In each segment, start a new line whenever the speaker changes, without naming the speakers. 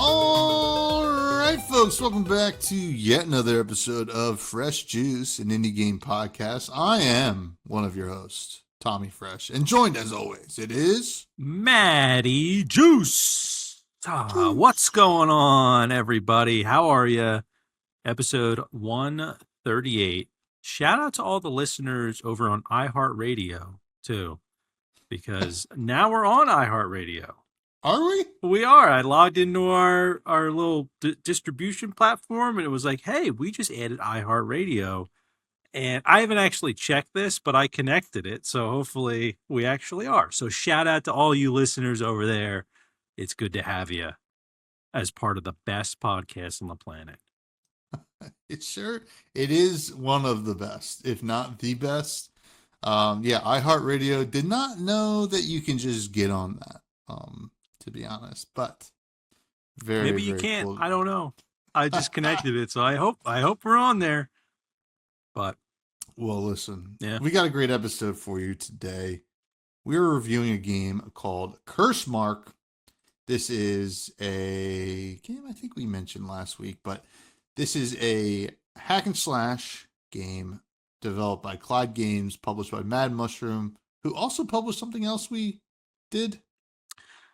All right, folks, welcome back to yet another episode of Fresh Juice, an indie game podcast. I am one of your hosts, Tommy Fresh, and joined as always, it is
Maddie Juice. What's going on, everybody? How are you? Episode 138. Shout out to all the listeners over on iHeartRadio, too, because now we're on iHeartRadio.
Are we?
We are. I logged into our little distribution platform, and it was like, hey, we just added iHeartRadio. And I haven't actually checked this, but I connected it. So hopefully we actually are. So shout out to all you listeners over there. It's good to have you as part of the best podcast on the planet.
It is one of the best, if not the best. iHeartRadio did not know that you can just get on that, to be honest, but
Maybe you can't.
Cool.
I don't know. I just connected it. So I hope we're on there. But
well, listen,
yeah,
we got a great episode for you today. We're reviewing a game called Cursemark. This is a game I think we mentioned last week, but this is a hack and slash game developed by Clyde Games, published by Mad Mushroom, who also published something else we did.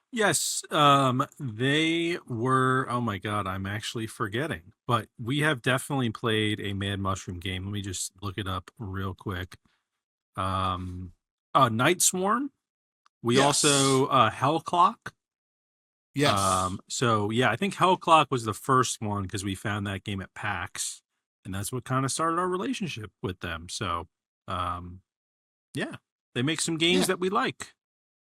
Yes, they were, oh my God, I'm actually forgetting, but we have definitely played a Mad Mushroom game. Let me just look it up real quick. Night Swarm. We also, Hell Clock.
Yes.
So yeah, I think Hell Clock was the first one because we found that game at PAX, and that's what kind of started our relationship with them. So, yeah, they make some games that we like.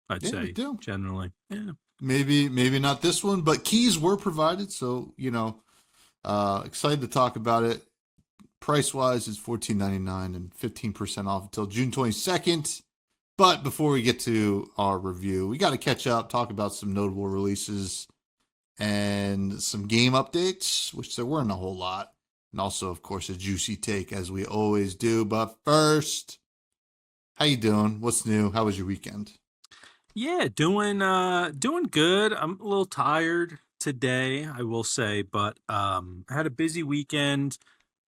I'd say
do.
Generally. Yeah.
Maybe not this one, but keys were provided. So, excited to talk about it. Price wise is $14.99 and 15% off until June 22nd. But before we get to our review, we got to catch up, talk about some notable releases and some game updates, which there weren't a whole lot. And also, of course, a juicy take as we always do. But first, how you doing? What's new? How was your weekend?
Yeah, doing good. I'm a little tired today, I will say, but I had a busy weekend.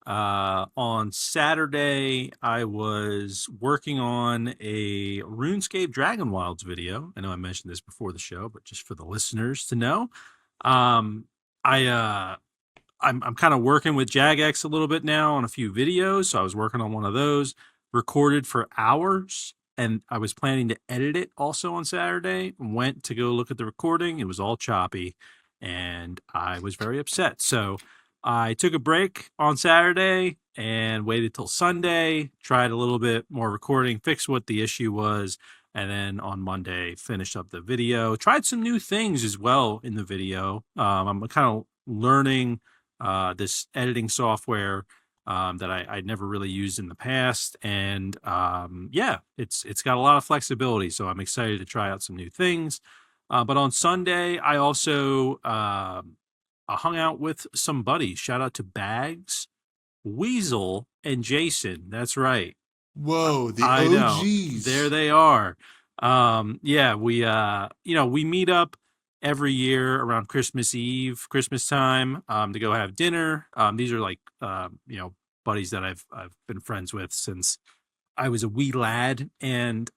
On Saturday, I was working on a RuneScape Dragon Wilds video. I know I mentioned this before the show, but just for the listeners to know, I'm kind of working with Jagex a little bit now on a few videos. So I was working on one of those, recorded for hours. And I was planning to edit it also on Saturday. Went to go look at the recording. It was all choppy, and I was very upset. So I took a break on Saturday and waited till Sunday, tried a little bit more recording, fixed what the issue was, and then on Monday finished up the video. Tried some new things as well in the video. I'm kind of learning this editing software that I'd never really used in the past. And it's got a lot of flexibility. So I'm excited to try out some new things. But on Sunday, I also hung out with some buddies. Shout out to Bags, Weasel, and Jason. That's right.
Whoa, the OGs.
There they are. We meet up every year around Christmas Eve, Christmas time, to go have dinner. These are like, buddies that I've been friends with since I was a wee lad. And,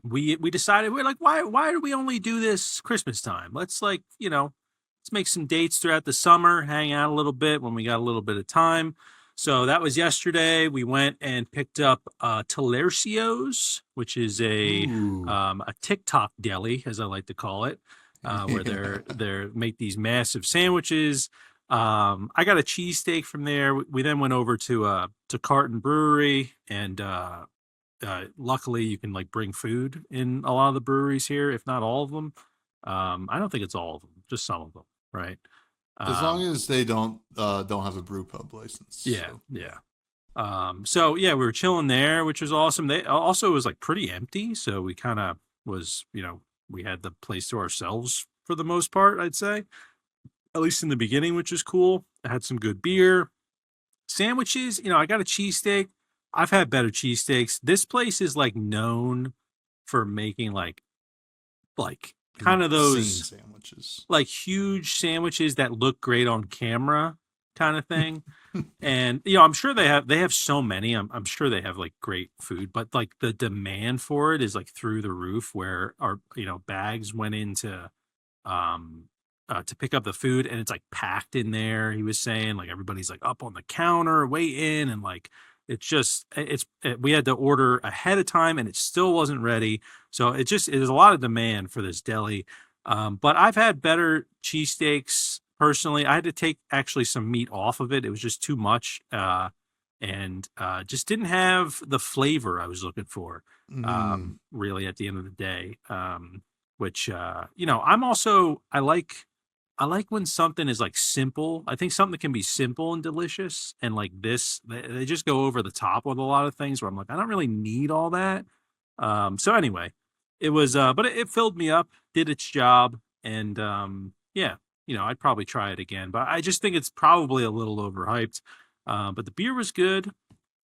we decided, we're like, why do we only do this Christmas time? Let's make some dates throughout the summer, hang out a little bit when we got a little bit of time. So that was yesterday. We went and picked up Talercio's, which is a TikTok deli, as I like to call it, where they make these massive sandwiches. I got a cheesesteak from there. We then went over to Carton Brewery, and luckily you can like bring food in a lot of the breweries here, if not all of them. I don't think it's all of them, just some of them, right?
As long as they don't have a brew pub license.
Yeah, so. Yeah. So yeah, we were chilling there, which was awesome. They also, it was like pretty empty, so we kind of was, we had the place to ourselves for the most part, I'd say, at least in the beginning, which is cool. I had some good beer, sandwiches. I got a cheesesteak. I've had better cheesesteaks. This place is like known for making like kind of
Insane
those
sandwiches.
like huge sandwiches that look great on camera kind of thing. And I'm sure they have so many. I'm sure they have like great food, but like the demand for it is like through the roof where our bags went into to pick up the food, and it's like packed in there. He was saying like everybody's like up on the counter, wait in, and like we had to order ahead of time, and it still wasn't ready. So there's a lot of demand for this deli. But I've had better cheesesteaks personally. I had to take actually some meat off of it. It was just too much, and just didn't have the flavor I was looking for. Really, at the end of the day, which I like when something is like simple. I think something can be simple and delicious, and like this, they just go over the top with a lot of things where I'm like, I don't really need all that. So anyway, it was, but it filled me up, did its job, and yeah, I'd probably try it again. But I just think it's probably a little overhyped. But the beer was good.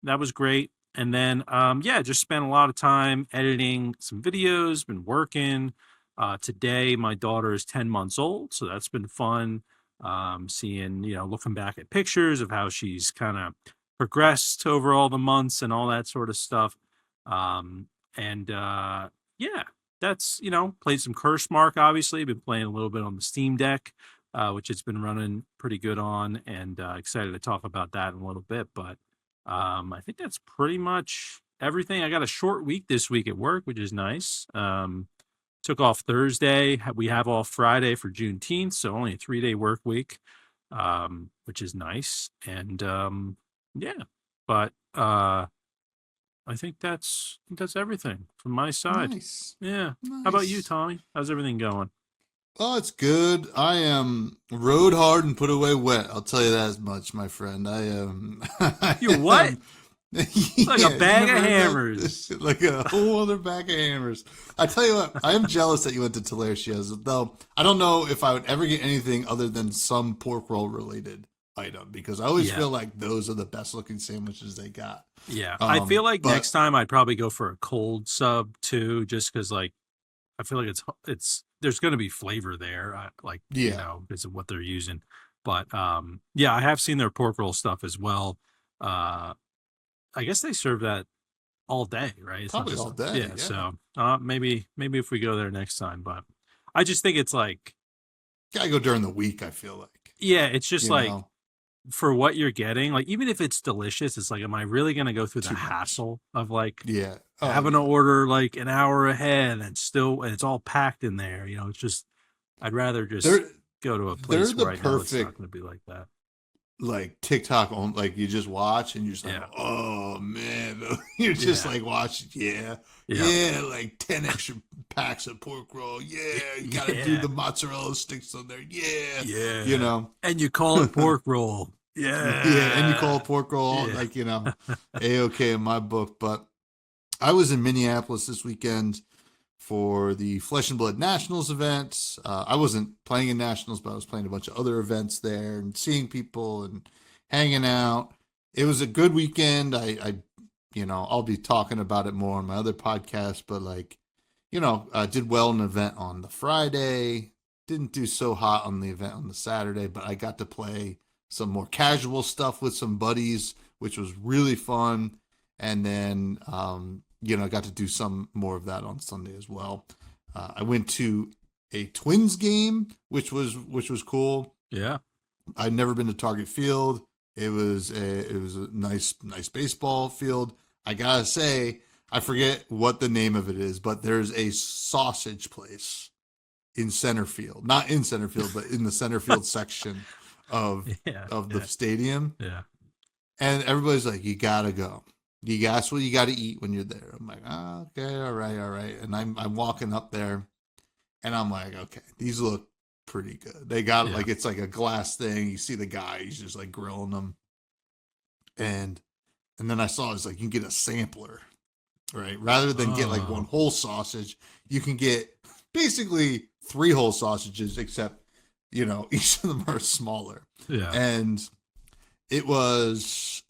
That was great. And then, yeah, just spent a lot of time editing some videos, been working. Today, my daughter is 10 months old, so that's been fun. Seeing, looking back at pictures of how she's kind of progressed over all the months and all that sort of stuff. And yeah, that's, played some Cursemark, obviously. Been playing a little bit on the Steam Deck, which it's been running pretty good on, and excited to talk about that in a little bit. But I think that's pretty much everything. I got a short week this week at work, which is nice. Took off Thursday. We have off Friday for Juneteenth, so only a 3-day work week, which is nice. And yeah, but I think that's everything from my side.
Nice.
Yeah.
Nice.
How about you, Tommy? How's everything going?
Oh, it's good. I am rode hard and put away wet. I'll tell you that as much, my friend. I am.
You what? Like a bag of
never heard that?
hammers.
Like a whole other bag of hammers. I tell you what, I am jealous that you went to Talercia's, though I don't know if I would ever get anything other than some pork roll related item, because I always
Yeah.
feel like those are the best looking sandwiches they got.
Yeah. I feel like
but-
next time I'd probably go for a cold sub too, just because like I feel like it's there's going to be flavor there,
Yeah.
because of what they're using. But yeah, I have seen their pork roll stuff as well. I guess they serve that all day, right? It's not
Probably
just-
all day,
Yeah.
yeah.
So maybe if we go there next time, but I just think it's like,
Gotta go during the week, I feel like.
yeah, it's just
You
like
know?
for what you're getting, like even if it's delicious, it's like, am I really going to go through the
Too much.
hassle of like
Yeah. Oh,
having
yeah.
to order like an hour ahead and it's all packed in there? It's just, I'd rather just
They're
go to a place
the
where I know it's not
perfect-
going to be like that.
like TikTok on, like you just watch and you're just like,
Yeah.
oh man, you're just
Yeah.
like watching, yeah, like 10 extra packs of pork roll, yeah, you gotta do
Yeah.
the mozzarella sticks on there, yeah,
Yeah.
you know,
And you call it pork roll. Yeah.
yeah, and you call it pork roll,
Yeah.
like a-okay in my book. But I was in Minneapolis this weekend for the Flesh and Blood Nationals event. I wasn't playing in Nationals, but I was playing a bunch of other events there and seeing people and hanging out. It was a good weekend. I'll be talking about it more on my other podcast, but I did well in an event on the Friday. Didn't do so hot on the event on the Saturday, but I got to play some more casual stuff with some buddies, which was really fun. And then, I got to do some more of that on Sunday as well. I went to a Twins game, which was cool.
Yeah.
I'd never been to Target Field. It was a nice baseball field. I gotta say, I forget what the name of it is, but there's a sausage place in center field, not in center field, but in the center field section of the stadium.
Yeah.
And everybody's like, you gotta go. That's what you got to eat when you're there. I'm like, okay, all right. And I'm walking up there, and I'm like, okay, these look pretty good. They got like, it's like a glass thing. You see the guy, he's just like grilling them, and then I saw it's like you can get a sampler, right? Rather than get like one whole sausage, you can get basically 3 whole sausages, except each of them are smaller.
Yeah.
And it was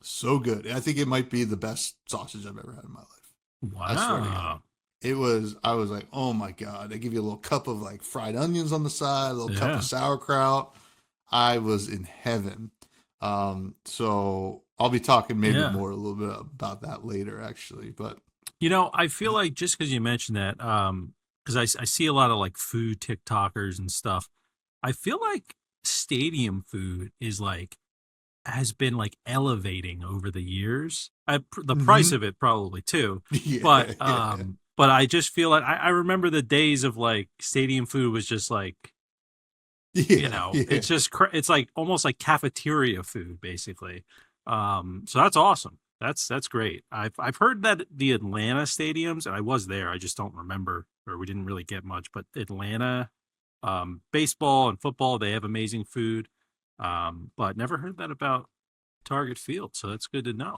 so good. I think it might be the best sausage I've ever had in my life. I swear to
Wow.
God. I was like, oh my God. They give you a little cup of like fried onions on the side, a little cup of
Yeah.
sauerkraut. I was in heaven. So I'll be talking maybe
Yeah.
more a little bit about that later, actually. But
I feel like just because you mentioned that, because I see a lot of like food TikTokers and stuff. I feel like stadium food is like has been like elevating over the years. The price
Mhm.
of it probably too,
Yeah, yeah,
but I just feel like I remember the days of like stadium food was just like
yeah, yeah.
it's just it's like almost like cafeteria food basically. So that's awesome. That's great. I've heard that the Atlanta stadiums, and I was there. I just don't remember, or we didn't really get much. But Atlanta, baseball and football, they have amazing food. But never heard that about Target Field, so that's good to know.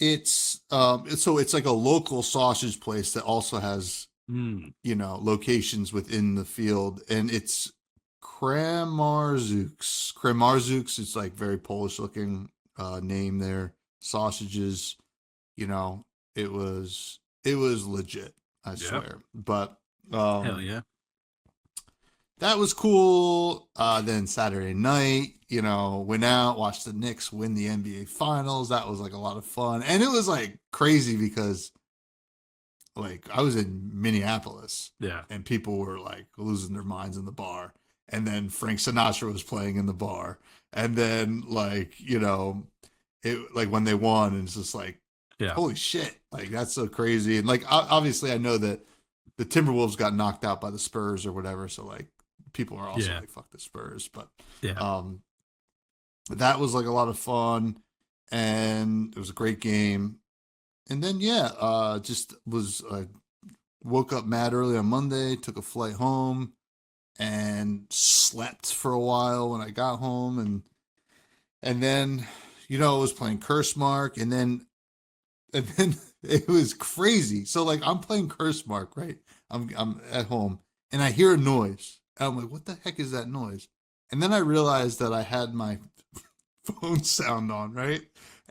So it's like a local sausage place that also has,
Mm,
locations within the field, and it's Kramarzuks. Kramarzuks, it's like very Polish looking name there. Sausages, you know, it was legit, I
yeah,
swear. But
hell
um
yeah,
that was cool. Then Saturday night, went out, watched the Knicks win the NBA Finals. That was like a lot of fun, and it was like crazy because like I was in Minneapolis,
yeah,
and people were like losing their minds in the bar, and then Frank Sinatra was playing in the bar, and then like it like when they won, and it's just like
yeah,
holy shit, like that's so crazy. And like obviously I know that the Timberwolves got knocked out by the Spurs or whatever, so like people are also
yeah,
like fuck the Spurs, but
yeah.
um that was like a lot of fun, and it was a great game. And then yeah, just was woke up mad early on Monday, took a flight home, and slept for a while when I got home, and then I was playing Cursemark, and then it was crazy. So like I'm playing Cursemark, right? I'm at home, and I hear a noise. And I'm like, what the heck is that noise? And then I realized that I had my phone sound on, right?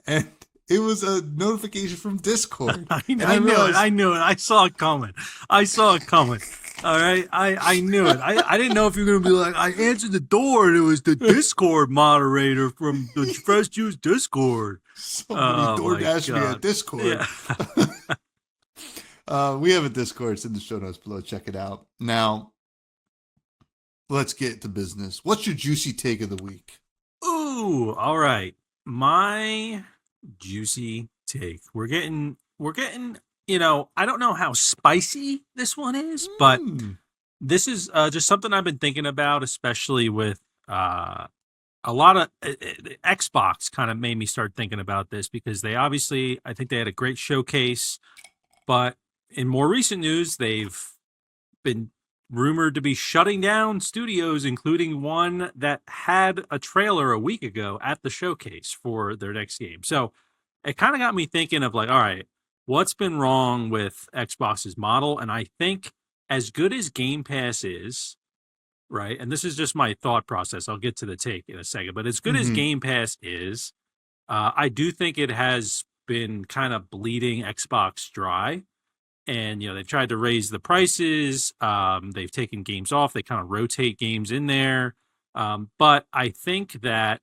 And it was a notification from Discord. And I
I knew it.
realized
I knew it. I saw it coming. I saw it coming. All right. I knew it. I didn't know if you were gonna be like, I answered the door and it was the Discord moderator from the Fresh Juice Discord.
somebody
Oh my
DoorDashed me a
god.
Discord.
Yeah.
We have a Discord. It's in the show notes below. Check it out. Now, let's get to business. What's your juicy take of the week?
Ooh, all right. My juicy take. We're getting, I don't know how spicy this one is, but
Mm.
this is just something I've been thinking about, especially with uh a lot of Xbox kind of made me start thinking about this because they obviously, I think they had a great showcase, but in more recent news, they've been rumored to be shutting down studios, including one that had a trailer a week ago at the showcase for their next game. So it kind of got me thinking of like, all right, what's been wrong with Xbox's model? And I think as good as Game Pass is, right? And this is just my thought process. I'll get to the take in a second. But as good as
Hmm.
Game Pass is, I do think it has been kind of bleeding Xbox dry. And they've tried to raise the prices. They've taken games off. They kind of rotate games in there. But I think that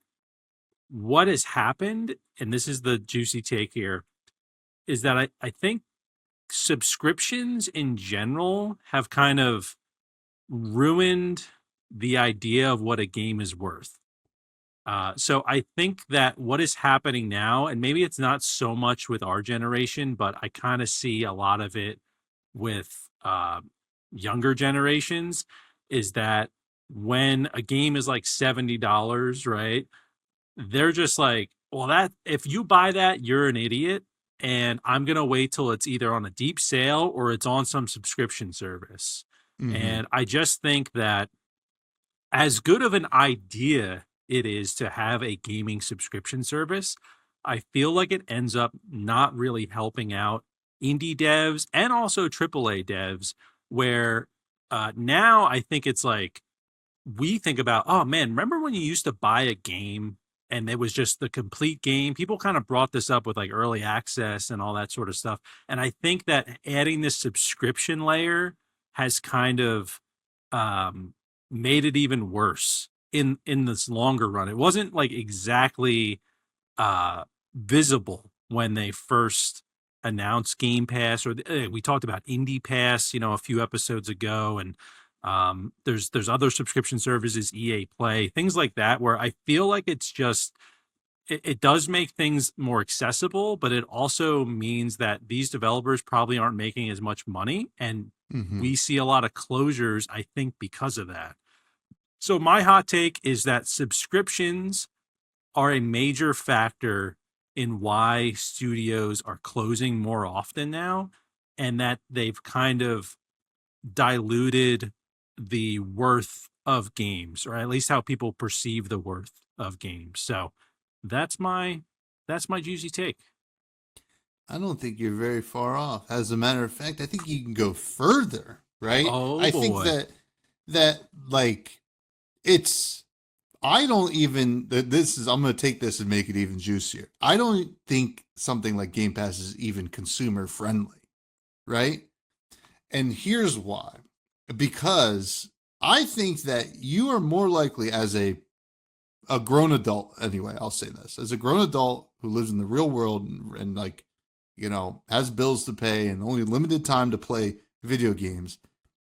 what has happened, and this is the juicy take here, is that I think subscriptions in general have kind of ruined the idea of what a game is worth. So I think that what is happening now, and maybe it's not so much with our generation, but I kind of see a lot of it with younger generations, is that when a game is like $70, right? They're just like, well, that if you buy that, you're an idiot. And I'm gonna wait till it's either on a deep sale or it's on some subscription service.
Hmm.
And I just think that as good of an idea it is to have a gaming subscription service, I feel like it ends up not really helping out indie devs and also AAA devs, where now I think it's like we think about, oh man, remember when you used to buy a game and it was just the complete game. People kind of brought this up with like early access and all that sort of stuff. And I think that adding this subscription layer has kind of made it even worse in this longer run. It wasn't like exactly visible when they first announced Game Pass, or we talked about Indie Pass, a few episodes ago, and there's other subscription services, EA Play, things like that, where I feel like it's just it does make things more accessible, but it also means that these developers probably aren't making as much money, and
Hmm.
we see a lot of closures, I think, because of that. So my hot take is that subscriptions are a major factor in why studios are closing more often now, and that they've kind of diluted the worth of games, or at least how people perceive the worth of games. So that's my juicy take.
I don't think you're very far off. As a matter of fact, I think you can go further, right?
Oh
I think
boy.
that like it's I don't even this is I'm going to take this and make it even juicier. I don't think something like Game Pass is even consumer friendly, right? And here's why. Because I think that you are more likely as a grown adult anyway, I'll say this. As a grown adult who lives in the real world and like, has bills to pay and only limited time to play video games,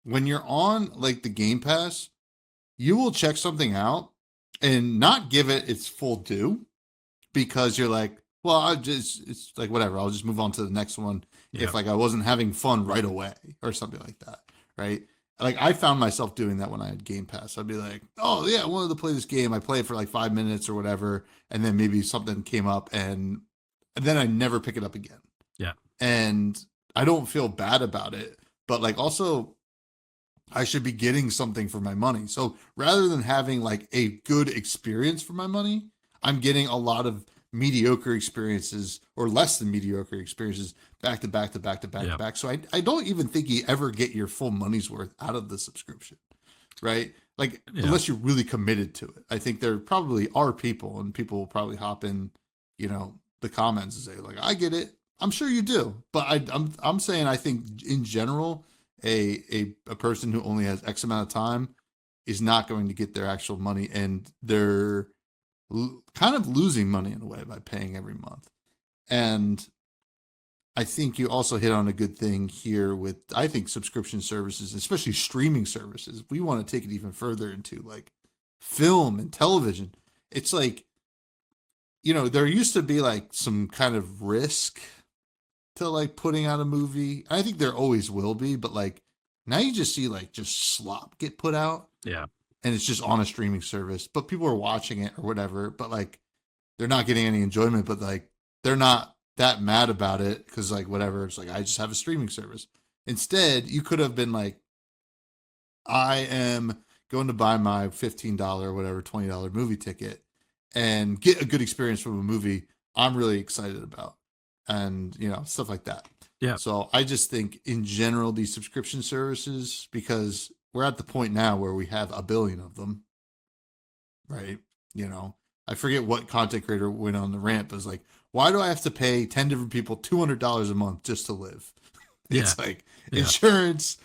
when you're on like the Game Pass, you will check something out and not give it its full due because you're like, well, it's like whatever, I'll just move on to the next one
Yeah.
if like I wasn't having fun right away or something like that, right? Like I found myself doing that when I had Game Pass. I'd be like, oh yeah, I wanted to play this game. I play it for like 5 minutes or whatever, and then maybe something came up, and then I never pick it up again.
Yeah.
And I don't feel bad about it, but like also I should be getting something for my money. So rather than having like a good experience for my money, I'm getting a lot of mediocre experiences or less than mediocre experiences back to back to back to back to
Yeah.
back. So I don't even think you ever get your full money's worth out of the subscription, right? Like
Yeah.
unless you're really committed to it. I think there probably are people, and people will probably hop in, the comments and say like, I get it. I'm sure you do, but I'm saying I think in general a person who only has X amount of time is not going to get their actual money, and they're kind of losing money in a way by paying every month. And I think you also hit on a good thing here with, I think, subscription services, especially streaming services. We want to take it even further into like film and television. It's like, there used to be like some kind of risk to like putting out a movie. I think there always will be, but like now you just see like just slop get put out,
Yeah.
and it's just on a streaming service, but people are watching it or whatever, but like they're not getting any enjoyment, but like they're not that mad about it because like whatever, it's like I just have a streaming service. Instead, you could have been like, I am going to buy my $15 or whatever $20 movie ticket and get a good experience from a movie I'm really excited about, and stuff like that.
Yeah.
So I just think in general these subscription services, because we're at the point now where we have a billion of them, right? I forget what content creator went on the rant, but was like, why do I have to pay 10 different people $200 a month just to live?
Yeah.
It's like
Yeah.
insurance,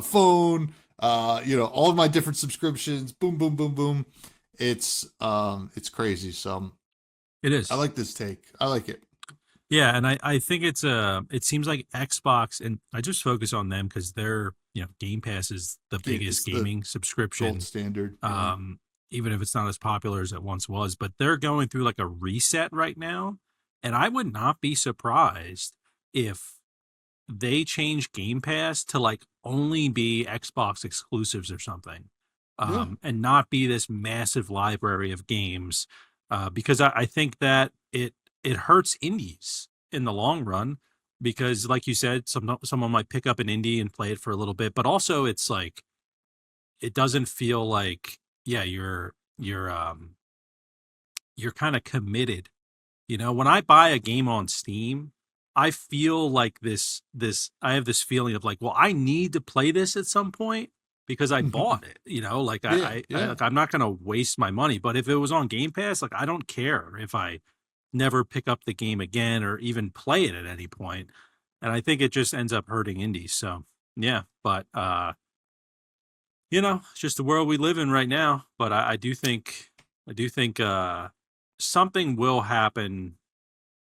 phone, all of my different subscriptions, boom, boom, boom, boom. It's crazy. So
It
I
is.
like this take. I like it.
Yeah, and I think it seems like Xbox, and I just focus on them because they're, Game Pass is the
It's
biggest
the
gaming
gold
subscription,
standard. Yeah.
um, even if it's not as popular as it once was, but they're going through like a reset right now. And I would not be surprised if they change Game Pass to like only be Xbox exclusives or something,
Yeah.
and not be this massive library of games, because I think that it hurts indies in the long run, because like you said, someone might pick up an indie and play it for a little bit, but also it's like it doesn't feel like, yeah, you're kind of committed. When I buy a game on Steam, I feel like this I have this feeling of like, well, I need to play this at some point, because I bought it. Like
Yeah,
like,
yeah.
I'm not gonna waste my money. But if it was on Game Pass, like I don't care if I never pick up the game again or even play it at any point. And I think it just ends up hurting indies. So yeah, but it's just the world we live in right now. But I do think something will happen.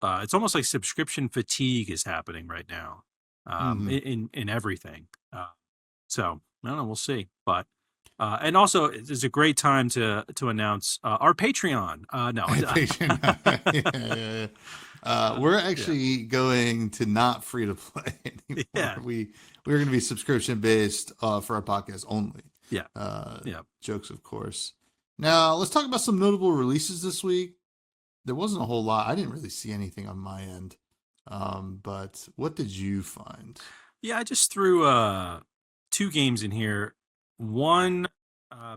It's almost like subscription fatigue is happening right now,
Hmm.
in everything. So I don't know. We'll see. But and also, it's a great time to announce our Patreon. No,
Patient. Yeah, yeah, yeah. We're
yeah,
actually going to not free to play anymore.
yeah,
We're going to be subscription based for our podcast only.
yeah,
Uh,
yeah.
Jokes, of course. Now let's talk about some notable releases this week. There wasn't a whole lot. I didn't really see anything on my end. But what did you find?
Yeah, I just threw two games in here. One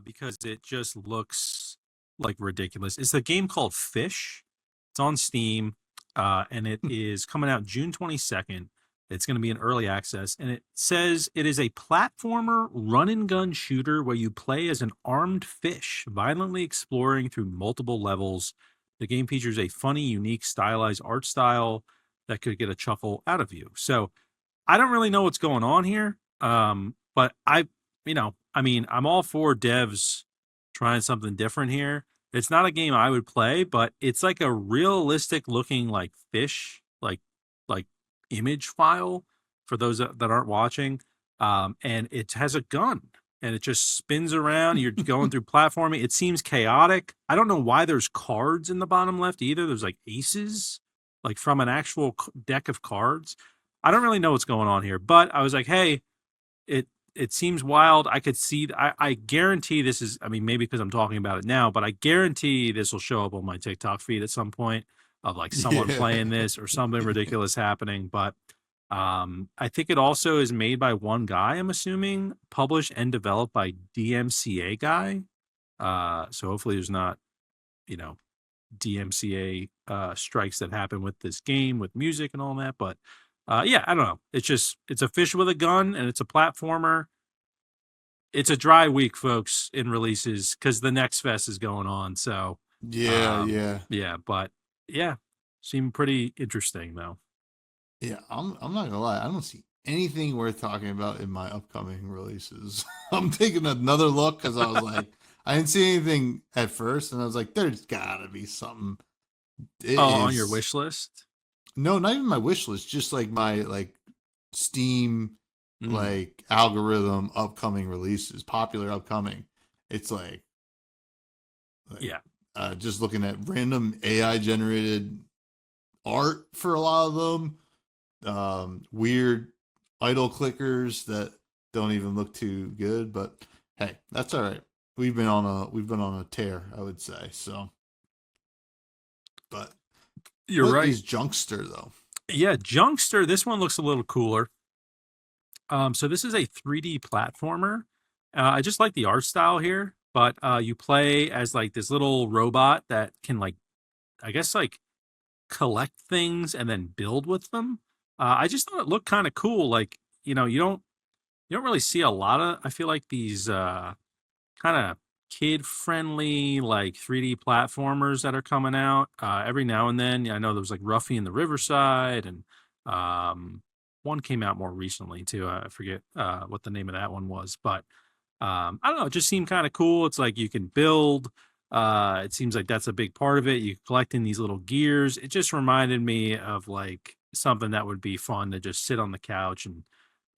because it just looks like ridiculous. It's a game called Fish. It's on Steam, and it is coming out June 22nd. It's going to be in early access, and it says it is a platformer run and gun shooter where you play as an armed fish, violently exploring through multiple levels. The game features a funny, unique, stylized art style that could get a chuckle out of you. So I don't really know what's going on here. But I'm all for devs trying something different here. It's not a game I would play, but it's like a realistic looking like fish, like image file for those that aren't watching. And it has a gun and it just spins around. You're going through platforming. It seems chaotic. I don't know why there's cards in the bottom left either. There's like aces, like from an actual deck of cards. I don't really know what's going on here, but I was like, hey, it it seems wild. I could see. I guarantee this is. I mean, maybe because I'm talking about it now, but I guarantee this will show up on my TikTok feed at some point of like someone
Yeah.
playing this or something ridiculous happening. But I think it also is made by one guy. I'm assuming published and developed by DMCA guy. So hopefully there's not you know DMCA strikes that happen with this game with music and all that. But yeah, I don't know. It's a fish with a gun and it's a platformer. It's a dry week, folks, in releases because the next fest is going on. So
Yeah, yeah.
yeah, but yeah, seemed pretty interesting though.
Yeah, I'm not gonna lie. I don't see anything worth talking about in my upcoming releases. I'm taking another look because I was like, I didn't see anything at first, and I was like, there's gotta be something. It
Oh, on your
is
wish list.
no, not even my wish list, just like my like Steam
Mm,
like algorithm upcoming releases, popular upcoming. It's like
yeah,
just looking at random AI generated art for a lot of them. Weird idle clickers that don't even look too good, but hey, that's all right. We've been on a tear, I would say. So, but
you're
what
right.
is Junkster though?
Yeah, Junkster. This one looks a little cooler. So this is a 3D platformer. I just like the art style here, but you play as like this little robot that can like I guess like collect things and then build with them. I just thought it looked kind of cool. Like you don't really see a lot of. I feel like these kind of kid friendly like 3D platformers that are coming out every now and then. I know there was like Ruffy in the Riverside and um, one came out more recently too. I forget what the name of that one was, but I don't know. It just seemed kind of cool. It's like you can build. It seems like that's a big part of it. You collecting these little gears. It just reminded me of like something that would be fun to just sit on the couch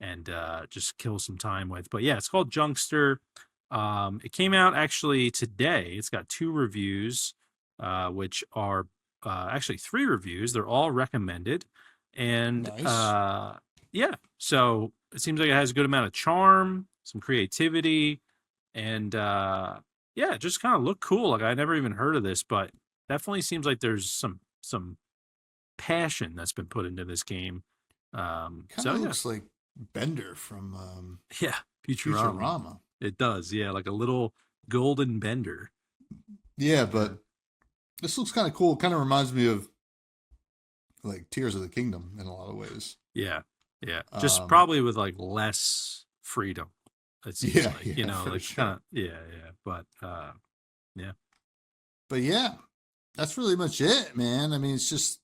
and just kill some time with. But yeah, it's called Junkster. It came out actually today. It's got two reviews, which are actually three reviews. They're all recommended, and
Nice.
yeah, so it seems like it has a good amount of charm, some creativity, and yeah, it just kind of looked cool. Like I never even heard of this, but definitely seems like there's some passion that's been put into this game.
Kind
So
of
yeah,
looks like Bender from
yeah, Futurama.
Futurama.
It does, yeah, like a little golden bender.
Yeah,
Yeah,
but this looks kind of cool. Kind of reminds me of like Tears of the Kingdom in a lot of ways.
yeah, yeah. Just
Um,
probably with like less freedom. It seems
Yeah,
like,
yeah, for
like kind
sure.
of, yeah, yeah. But yeah,
But yeah, that's really much it, man. I mean, it's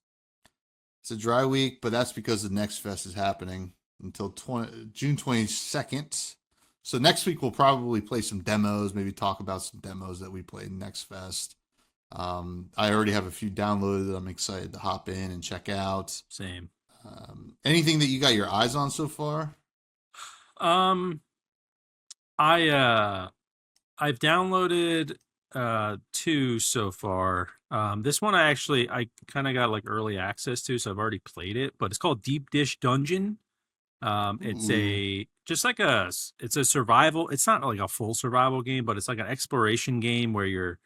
a dry week, but that's because the next fest is happening until June 22nd. So next week we'll probably play some demos, maybe talk about some demos that we played next fest. I already have a few downloaded that I'm excited to hop in and check out.
same.
Anything that you got your eyes on so far?
Um, I I've downloaded two so far. This one I kind of got like early access to, so I've already played it, but it's called Deep Dish Dungeon. It's
Ooh.
it's a survival. It's not like a full survival game, but it's like an exploration game where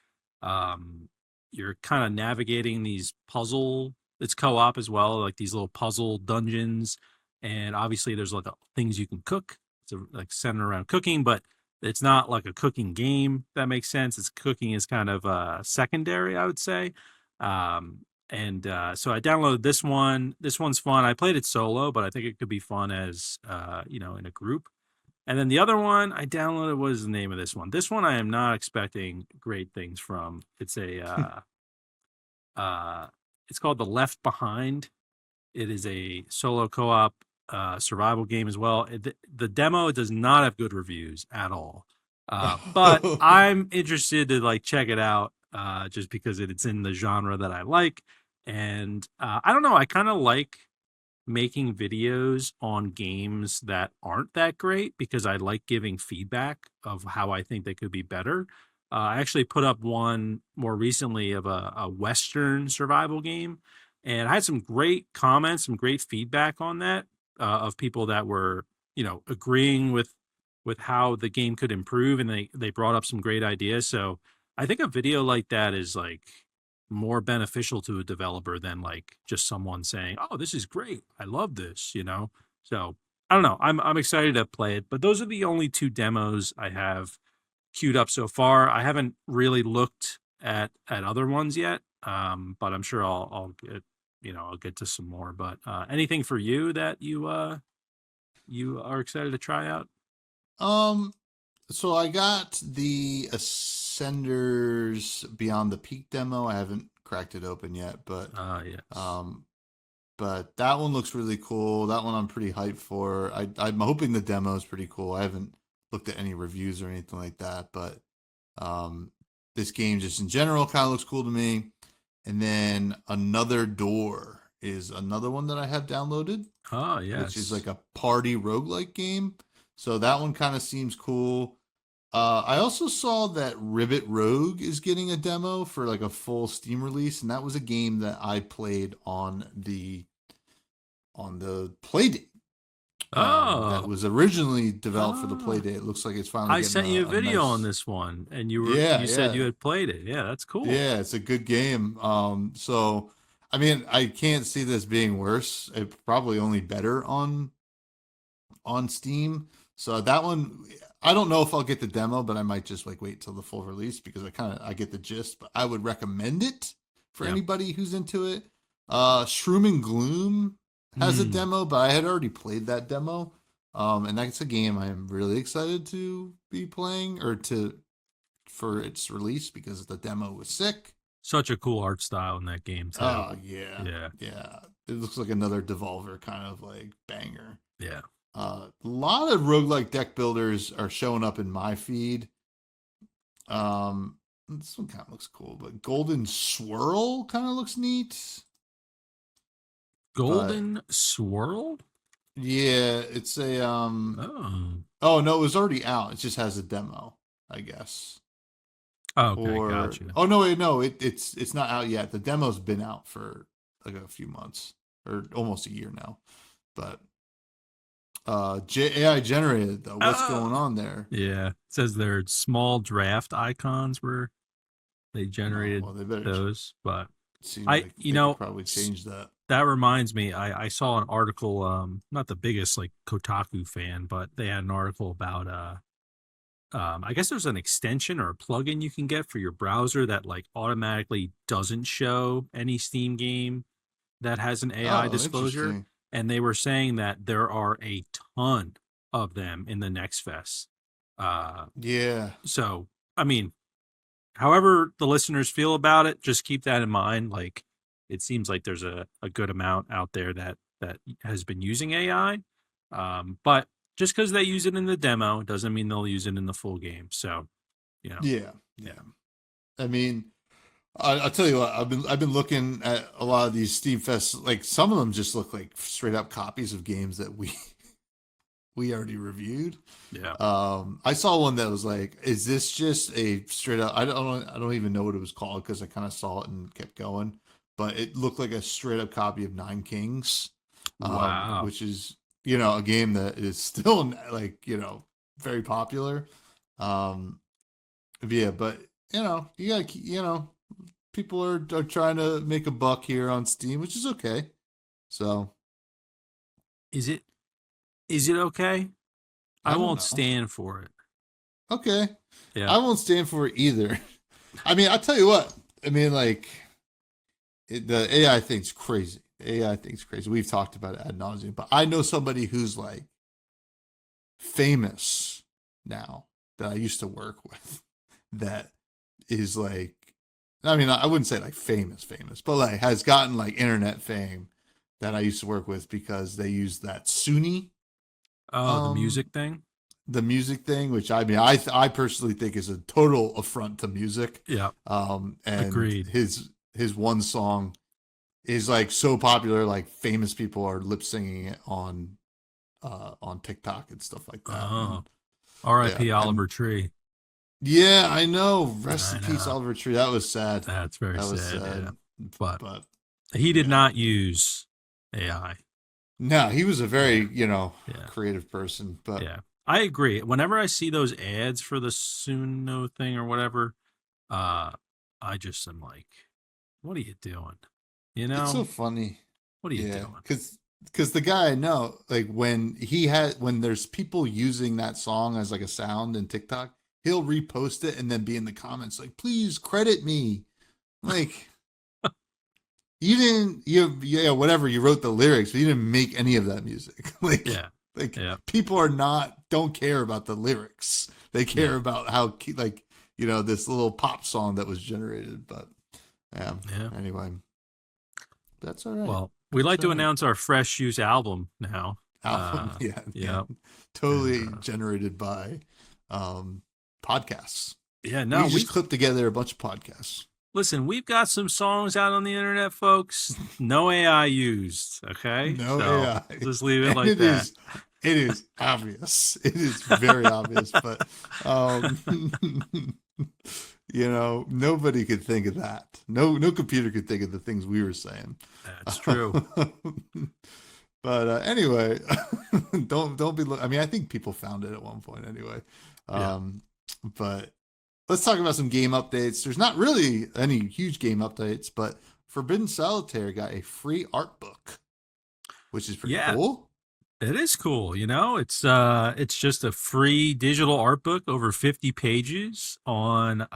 um you're kind of navigating these puzzle. It's co-op as well, like these little puzzle dungeons, and obviously there's like things you can cook. It's like centered around cooking, but it's not like a cooking game. If that makes sense. It's cooking is kind of secondary, I would say. Um, and so I downloaded this one. This one's fun. I played it solo, but I think it could be fun as in a group. And then the other one I downloaded, what is the name of this one? This one I am not expecting great things from. Uh it's called The Left Behind. It is a solo co-op survival game as well. The demo does not have good reviews at all. But I'm interested to like check it out just because it's in the genre that I like. And I don't know, I kind of like making videos on games that aren't that great because I like giving feedback of how I think they could be better. I actually put up one more recently of a Western survival game, and I had some great comments, some great feedback on that of people that were, agreeing with how the game could improve, and they brought up some great ideas. So I think a video like that is like more beneficial to a developer than like just someone saying, "Oh, this is great. I love this." So I don't know. I'm excited to play it, but those are the only two demos I have queued up so far. I haven't really looked at other ones yet. But I'm sure I'll get to some more. But anything for you that you are excited to try out?
Um, so I got the Ascenders Beyond the Peak demo. I haven't cracked it open yet,
Yes.
um, but that one looks really cool. That one I'm pretty hyped for. I'm hoping the demo is pretty cool. I haven't looked at any reviews or anything like that, but um, this game just in general kind of looks cool to me. And then Another Door is another one that I have downloaded, which is
Yes.
like a party roguelike game. So that one kind of seems cool. I also saw that Ribbit Rogue is getting a demo for like a full Steam release, and that was a game that I played on the Playdate. That
Oh,
was originally developed for the
ah.
Playdate. It looks like it's finally
I
getting
sent you a
a
video on
nice.
this one, and
Yeah,
you said you
yeah,
had played it. Yeah, that's cool.
yeah. It's a good game. So I mean, I can't see this being worse. It probably only better on Steam. So that one, I don't know if I'll get the demo, but I might just like wait till the full release because I get the gist. But I would recommend it for
Yeah.
anybody who's into it. Shroom and Gloom has a
Hmm.
demo, but I had already played that demo. And that's a game I am really excited to be playing or to for its release because the demo was sick.
Such a cool art style in that game too.
Oh yeah,
Yeah.
yeah. It looks like another Devolver kind of like banger.
Yeah.
A lot of roguelike deck builders are showing up in my feed. Um, this one kind of looks cool, but Golden Swirl kind of looks neat. But
Golden Swirl?
yeah, it's a
Oh.
oh no, it was already out. It just has a demo, I guess.
Okay,
Or
gotcha.
oh no, wait, no, it's not out yet. The demo's been out for like a few months or almost a year now. But AI generated though. What's
Oh.
going on there?
Yeah. It says they're small draft icons where they
Oh
generated
well, they better.
those, but
Seems like they could probably
s-
change that.
that reminds me, I saw an article, not the biggest like Kotaku fan, but they had an article about I guess there's an extension or a plugin you can get for your browser that like automatically doesn't show any Steam game that has an AI
Oh,
disclosure.
interesting.
And they were saying that there are a ton of them in the next fest.
Yeah.
So, I mean, however the listeners feel about it, just keep that in mind. Like, it seems like there's a good amount out there that has been using AI. But just because they use it in the demo doesn't mean they'll use it in the full game. So, you know,
Yeah.
yeah.
Yeah. I mean, I'll tell you what, I've been looking at a lot of these Steam Fests. Like some of them just look like straight up copies of games that we already reviewed.
Yeah.
I saw one that was like, is this just a straight up? I don't even know what it was called because I kind of saw it and kept going, but it looked like a straight up copy of Nine Kings,
Wow.
which is a game that is still like very popular. Um, yeah, but you got people are trying to make a buck here on Steam, which is okay. So
Is it okay? I
I don't
won't
know.
stand for it.
Okay.
Yeah.
I won't stand for it either. I mean, I'll tell you what. I mean, like, the AI thing's crazy. AI thing's crazy. We've talked about it ad nauseum, but I know somebody who's like famous now that I used to work with that is like, I mean, I wouldn't say like famous, but like has gotten like internet fame that I used to work with because they use that Sunni,
Oh, the
um,
music thing?
the music thing, which I mean, I personally think is a total affront to music.
Yeah.
And
Agreed.
his one song is like so popular, like famous people are lip singing it on TikTok and stuff like that. And
Oh.
yeah,
R.I.P.
and
Oliver Tree.
yeah, I know. Rest
I
in peace,
know.
Oliver Tree. That was sad.
That's very
That was
sad, yeah.
sad.
But
But
he did
yeah.
not use AI.
No, he was a
Yeah.
very,
Yeah.
creative person. But
Yeah. I agree. Whenever I see those ads for the Suno thing or whatever, uh, I just am like, what are you doing? You
it's so
know?
funny.
What are you
Yeah,
doing?
because the guy I know, like when there's people using that song as like a sound in TikTok, he'll repost it and then be in the comments like, please credit me. Like you didn't yeah, whatever, you wrote the lyrics, but you didn't make any of that music. like
Yeah.
like
Yeah.
people don't care about the lyrics. They care
Yeah.
about how like this little pop song that was generated. But yeah,
Yeah.
anyway, that's all right.
Well, we'd
That's
like
all
to
right.
announce our fresh use album now.
Album, yeah, yeah,
Yeah. And
totally generated by um podcasts.
yeah,
We
no,
just
we
clipped together a bunch of podcasts.
listen, we've got some songs out on the internet, folks. No AI used. Okay.
No
So
AI,
we'll just leave it
and
like that.
it is obvious. It is very obvious, but um, nobody could think of that. No computer could think of the things we were saying.
That's true.
But anyway, don't be. I mean, I think people found it at one point anyway.
Yeah.
But let's talk about some game updates. There's not really any huge game updates, but Forbidden Solitaire got a free art book, which is pretty
Yeah.
cool.
It is cool, it's just a free digital art book over 50 pages on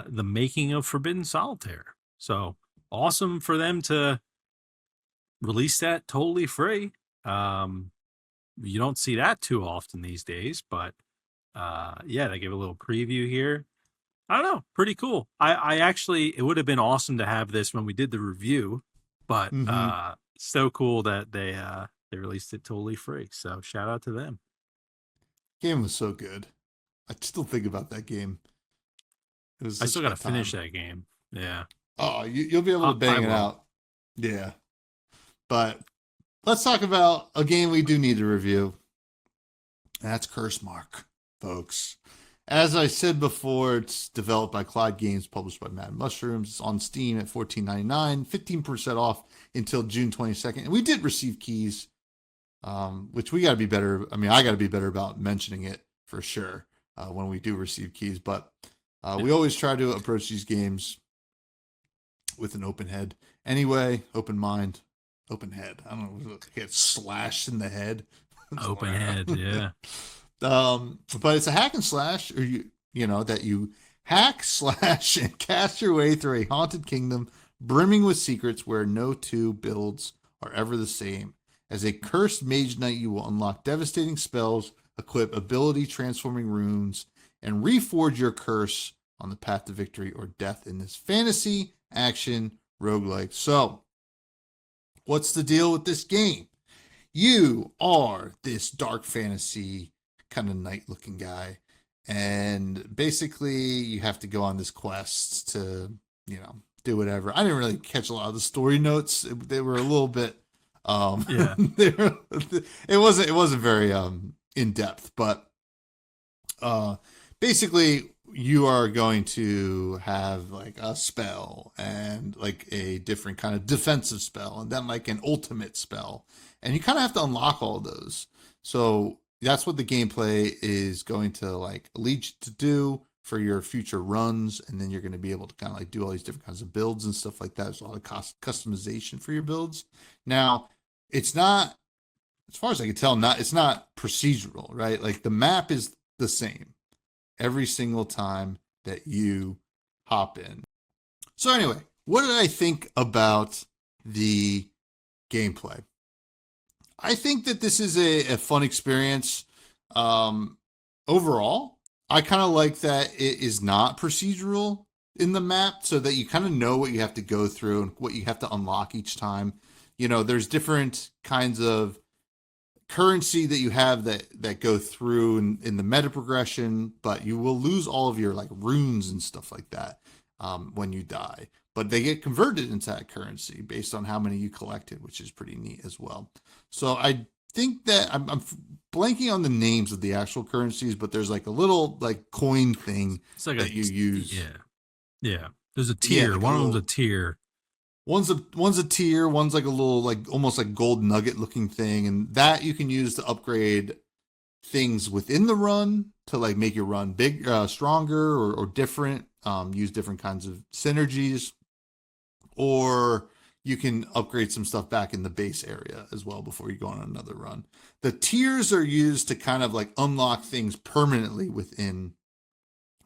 the making of Forbidden Solitaire. So awesome for them to release that totally free. Um you don't see that too often these days, but yeah, they give a little preview here. I don't know, pretty cool. I actually, it would have been awesome to have this when we did the review, but
Mm-hmm.
so cool that they released it totally free. So shout out to them.
Game was so good. I still think about that game. It was
I
such
still
a
got to
good
finish
time.
that game. Yeah,
Oh, you'll be able to
I
bang it
will.
out. Yeah. But let's talk about a game we do need to review. That's Cursemark, folks. As I said before, it's developed by Clyde Games, published by Mad Mushrooms. It's on Steam at $14.99, 15% off until June 22nd. And we did receive keys, which we got to be better. I mean, I got to be better about mentioning it for sure when we do receive keys. But
Yeah.
we always try to approach these games with an open head. Anyway, open mind, open head. I don't know, get slashed in the head.
Open head. Yeah.
But it's a hack and slash, or that you hack, slash, and cast your way through a haunted kingdom brimming with secrets where no two builds are ever the same. As a cursed mage knight, you will unlock devastating spells, equip ability transforming runes, and reforge your curse on the path to victory or death in this fantasy action roguelike. So, what's the deal with this game? You are this dark fantasy kind of knight looking guy, and basically you have to go on this quest to, do whatever. I didn't really catch a lot of the story notes. They were a little bit
Yeah.
it wasn't very in depth, but basically you are going to have like a spell and like a different kind of defensive spell and then like an ultimate spell, and you kind of have to unlock all those. So that's what the gameplay is going to like lead you to do for your future runs, and then you're going to be able to kind of like do all these different kinds of builds and stuff like that. There's a lot of customization for your builds. Now, it's not, as far as I can tell, it's not procedural, right? Like the map is the same every single time that you hop in. So anyway, what did I think about the gameplay? I think that this is a fun experience. Overall, I kind of like that it is not procedural in the map, so that you kind of know what you have to go through and what you have to unlock each time. There's different kinds of currency that you have that go through in the meta progression, but you will lose all of your like runes and stuff like that when you die. But they get converted into that currency based on how many you collected, which is pretty neat as well. So I think that I'm blanking on the names of the actual currencies, but there's like a little like coin thing
It's like
that you use.
Yeah. There's a tier.
Like
One of them's a tier.
One's a tier, one's like a little like almost like gold nugget looking thing, and that you can use to upgrade things within the run to like make your run big, stronger or different. Use different kinds of synergies, or you can upgrade some stuff back in the base area as well before you go on another run. The tiers are used to kind of like unlock things permanently within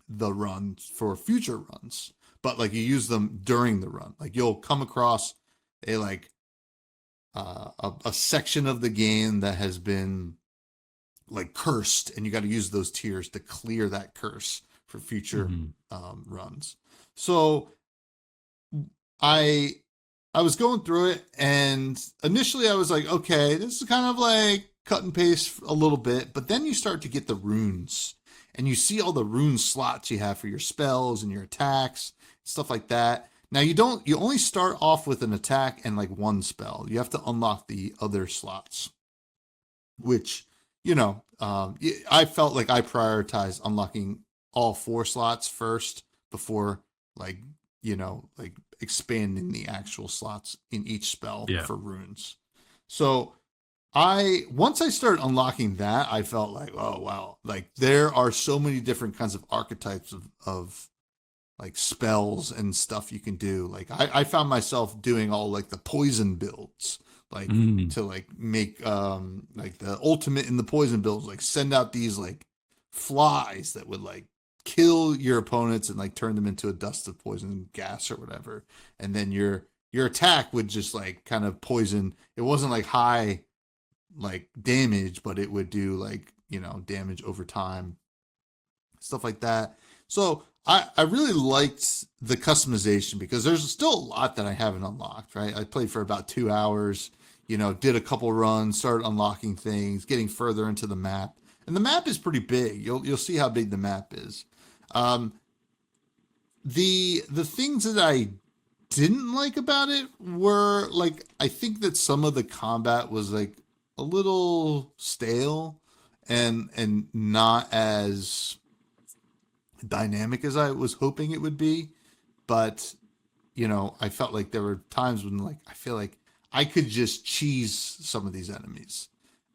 the run for future runs, but like you use them during the run. Like you'll come across a section of the game that has been like cursed, and you got to use those tiers to clear that curse for future runs. So I was going through it, and initially I was like, okay, this is kind of like cut and paste a little bit, but then you start to get the runes, and you see all the rune slots you have for your spells and your attacks, stuff like that. Now you only start off with an attack and like one spell. You have to unlock the other slots, which, I felt like I prioritized unlocking all 4 slots first before like expanding the actual slots in each spell for runes. So once I started unlocking that, I felt like, oh wow, like there are so many different kinds of archetypes of like spells and stuff you can do. Like I found myself doing all like the poison builds, like to like make like the ultimate in the poison builds, like send out these like flies that would like kill your opponents and like turn them into a dust of poison gas or whatever. And then your attack would just like kind of poison. It wasn't like high like damage, but it would do like, damage over time, stuff like that. So I really liked the customization because there's still a lot that I haven't unlocked, right? I played for about 2 hours, did a couple runs, started unlocking things, getting further into the map. And the map is pretty big. You'll see how big the map is. The things that I didn't like about it were like, I think that some of the combat was like a little stale and not as dynamic as I was hoping it would be. But, I felt like there were times when like, I feel like I could just cheese some of these enemies.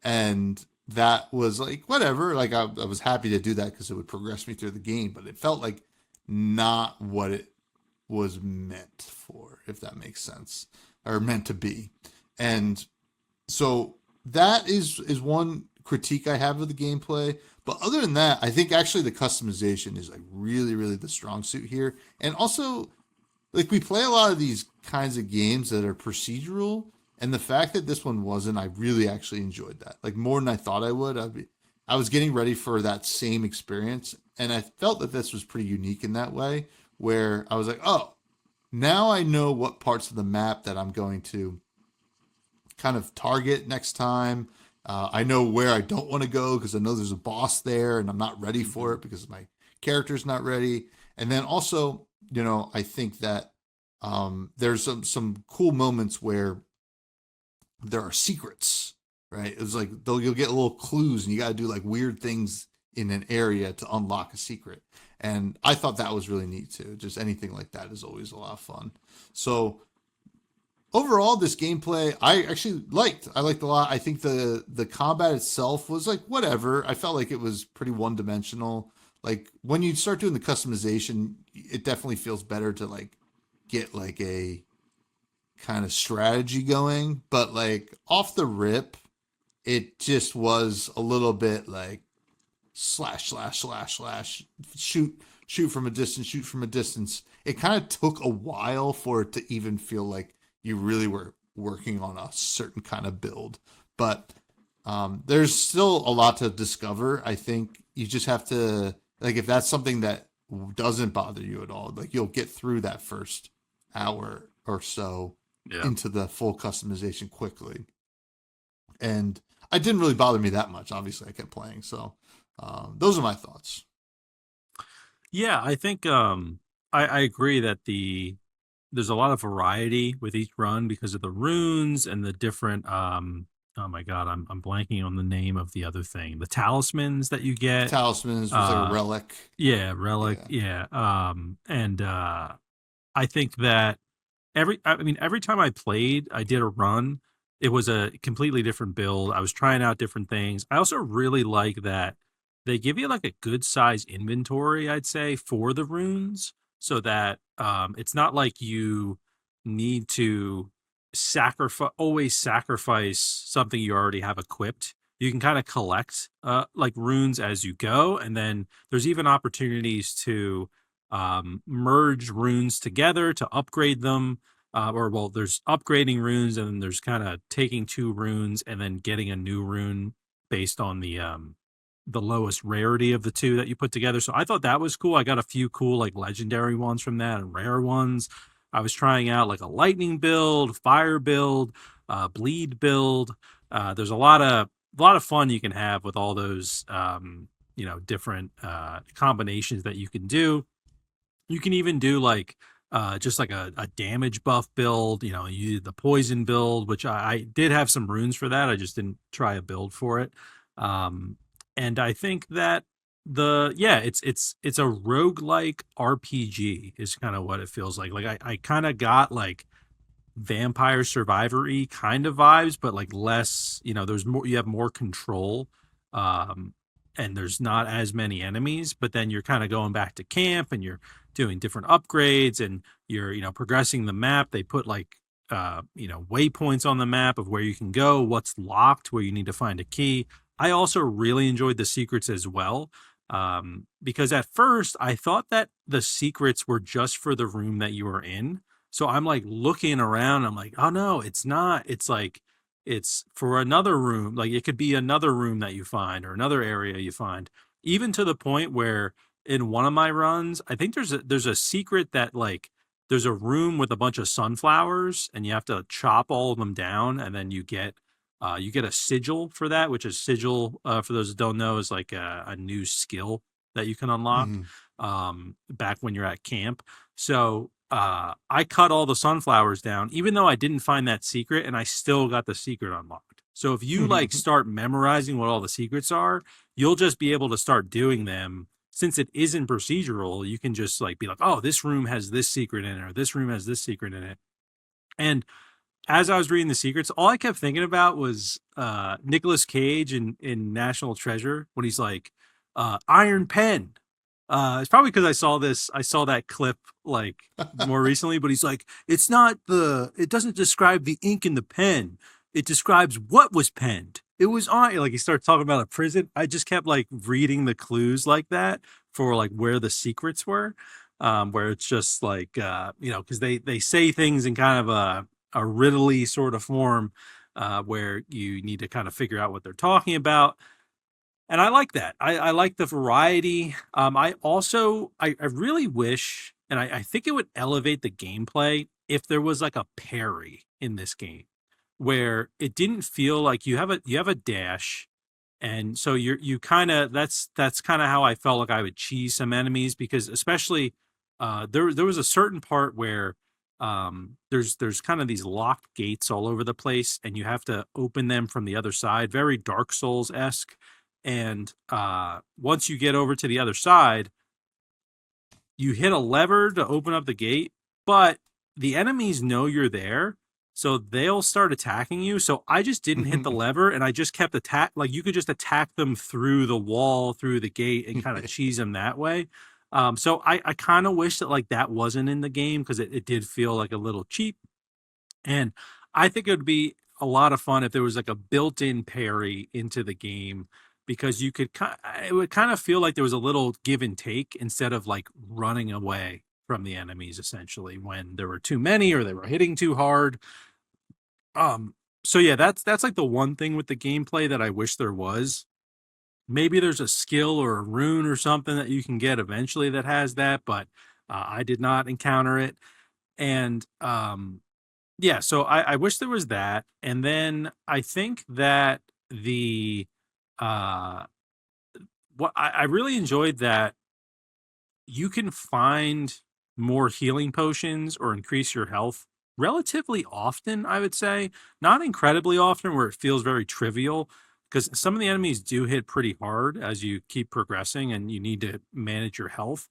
And that was like, whatever. Like I was happy to do that because it would progress me through the game, but it felt like not what it was meant for, if that makes sense, or meant to be. And so that is one critique I have of the gameplay. But other than that, I think actually the customization is like really, really the strong suit here. And also, like we play a lot of these kinds of games that are procedural, and the fact that this one wasn't, I really actually enjoyed that. Like more than I thought I would. I was getting ready for that same experience, and I felt that this was pretty unique in that way, where I was like, oh, now I know what parts of the map that I'm going to kind of target next time. I know where I don't want to go because I know there's a boss there and I'm not ready for
Mm-hmm.
it because my character's not ready. And then also, I think that there's some cool moments where there are secrets, right? It was like you'll get little clues and you got to do like weird things in an area to unlock a secret. And I thought that was really neat too. Just anything like that is always a lot of fun. So overall, this gameplay I actually liked. I liked a lot. I think the combat itself was like whatever. I felt like it was pretty one dimensional. Like when you start doing the customization, it definitely feels better to like get like a kind of strategy going. But like off the rip, it just was a little bit like slash slash slash slash shoot from a distance, shoot from a distance. It kind of took a while for it to even feel like you really were working on a certain kind of build. But there's still a lot to discover. I think you just have to like if that's something that doesn't bother you at all, like you'll get through that first hour or so
Yeah.
into the full customization quickly. And it didn't really bother me that much. Obviously, I kept playing. So those are my thoughts.
Yeah, I think I agree that there's a lot of variety with each run because of the runes and the different oh my god, I'm blanking on the name of the other thing. The talismans that you get.
Talismans was like a
Uh
relic.
yeah, relic,
Yeah.
yeah. And I think that I mean every time I played, I did a run, it was a completely different build. I was trying out different things. I also really like that they give you like a good size inventory, I'd say, for the runes so that it's not like you need to sacrifice something you already have equipped. You can kind of collect like runes as you go, and then there's even opportunities to merge runes together to upgrade them. Or well, there's upgrading runes, and then there's kind of taking two runes and then getting a new rune based on the lowest rarity of the two that you put together. So I thought that was cool. I got a few cool like legendary ones from that and rare ones. I was trying out like a lightning build, fire build, bleed build. There's a lot of fun you can have with all those different combinations that you can do. You can even do like just like a damage buff build. You did the poison build, which I did have some runes for that. I just didn't try a build for it. Um, and I think that it's a roguelike RPG is kind of what it feels like. Like I kind of got like Vampire Survivory kind of vibes, but like less, there's more, you have more control. Um, and there's not as many enemies, but then you're kind of going back to camp and you're doing different upgrades and you're, progressing the map. They put like, waypoints on the map of where you can go, what's locked, where you need to find a key. I also really enjoyed the secrets as well. Because at first I thought that the secrets were just for the room that you were in, so I'm like looking around. I'm like, oh no, it's not. It's like it's for another room. Like it could be another room that you find or another area you find. Even to the point where in one of my runs, I think there's a secret that like there's a room with a bunch of sunflowers and you have to chop all of them down and then you get a sigil for that, which is sigil for those that don't know is like a new skill that you can unlock
Mm-hmm.
back when you're at camp. So I cut all the sunflowers down, even though I didn't find that secret, and I still got the secret unlocked. So if you like start memorizing what all the secrets are, you'll just be able to start doing them. Since it isn't procedural, you can just like be like, oh, this room has this secret in it, or this room has this secret in it. And as I was reading the secrets, all I kept thinking about was Nicolas Cage in National Treasure when he's like, Iron Pen. It's probably because I saw that clip like more recently, but he's like, it doesn't describe the ink in the pen. It describes what was penned. It was on, like he started talking about a prison. I just kept like reading the clues like that for like where the secrets were, where it's just like, because they say things in kind of a riddly sort of form, where you need to kind of figure out what they're talking about. And I like that. I like the variety. I really wish, and I think it would elevate the gameplay if there was like a parry in this game, where it didn't feel like you have a dash, and so you kind of that's kind of how I felt like I would cheese some enemies, because especially there was a certain part where there's kind of these locked gates all over the place, and you have to open them from the other side, very Dark Souls esque. And once you get over to the other side, you hit a lever to open up the gate, but the enemies know you're there, so they'll start attacking you. So I just didn't hit the lever, and I just kept like you could just attack them through the wall, through the gate, and kind of cheese them that way. So I kind of wish that like that wasn't in the game, because it did feel like a little cheap. And I think it would be a lot of fun if there was like a built-in parry into the game, because it would kind of feel like there was a little give and take instead of like running away from the enemies essentially when there were too many or they were hitting too hard. Um so yeah, that's like the one thing with the gameplay that I wish there was. Maybe there's a skill or a rune or something that you can get eventually that has that, but I did not encounter it. And yeah, so I wish there was that. And then I think that the uh what I really enjoyed that you can find more healing potions or increase your health relatively often, I would say. Not incredibly often where it feels very trivial, because some of the enemies do hit pretty hard as you keep progressing and you need to manage your health,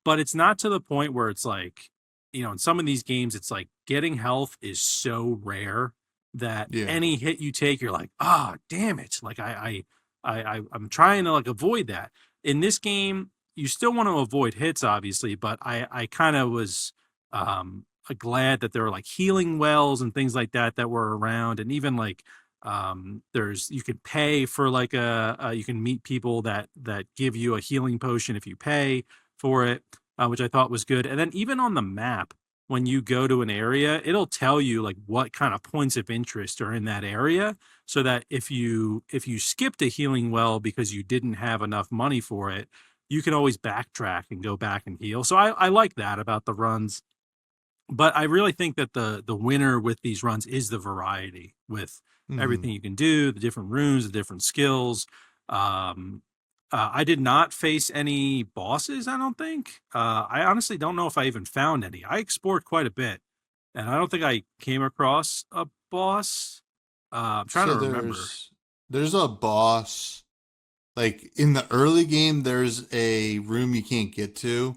but it's not to the point where it's like, in some of these games, it's like getting health is so rare that
Yeah.
any hit you take, you're like, ah, damn it. Like I'm trying to like avoid that. In this game, you still want to avoid hits, obviously, but I kind of was glad that there were like healing wells and things like that that were around, and even like there's you could pay for like you can meet people that give you a healing potion if you pay for it, which I thought was good. And then even on the map, when you go to an area, it'll tell you like what kind of points of interest are in that area, so that if you skipped a healing well because you didn't have enough money for it, you can always backtrack and go back and heal. So I like that about the runs. But I really think that the winner with these runs is the variety with
Hmm.
everything you can do, the different runes, the different skills. Um, I did not face any bosses, I don't think. I honestly don't know if I even found any. I explored quite a bit, and I don't think I came across a boss. I'm trying to
So
remember.
there's a boss like in the early game. There's a room you can't get to,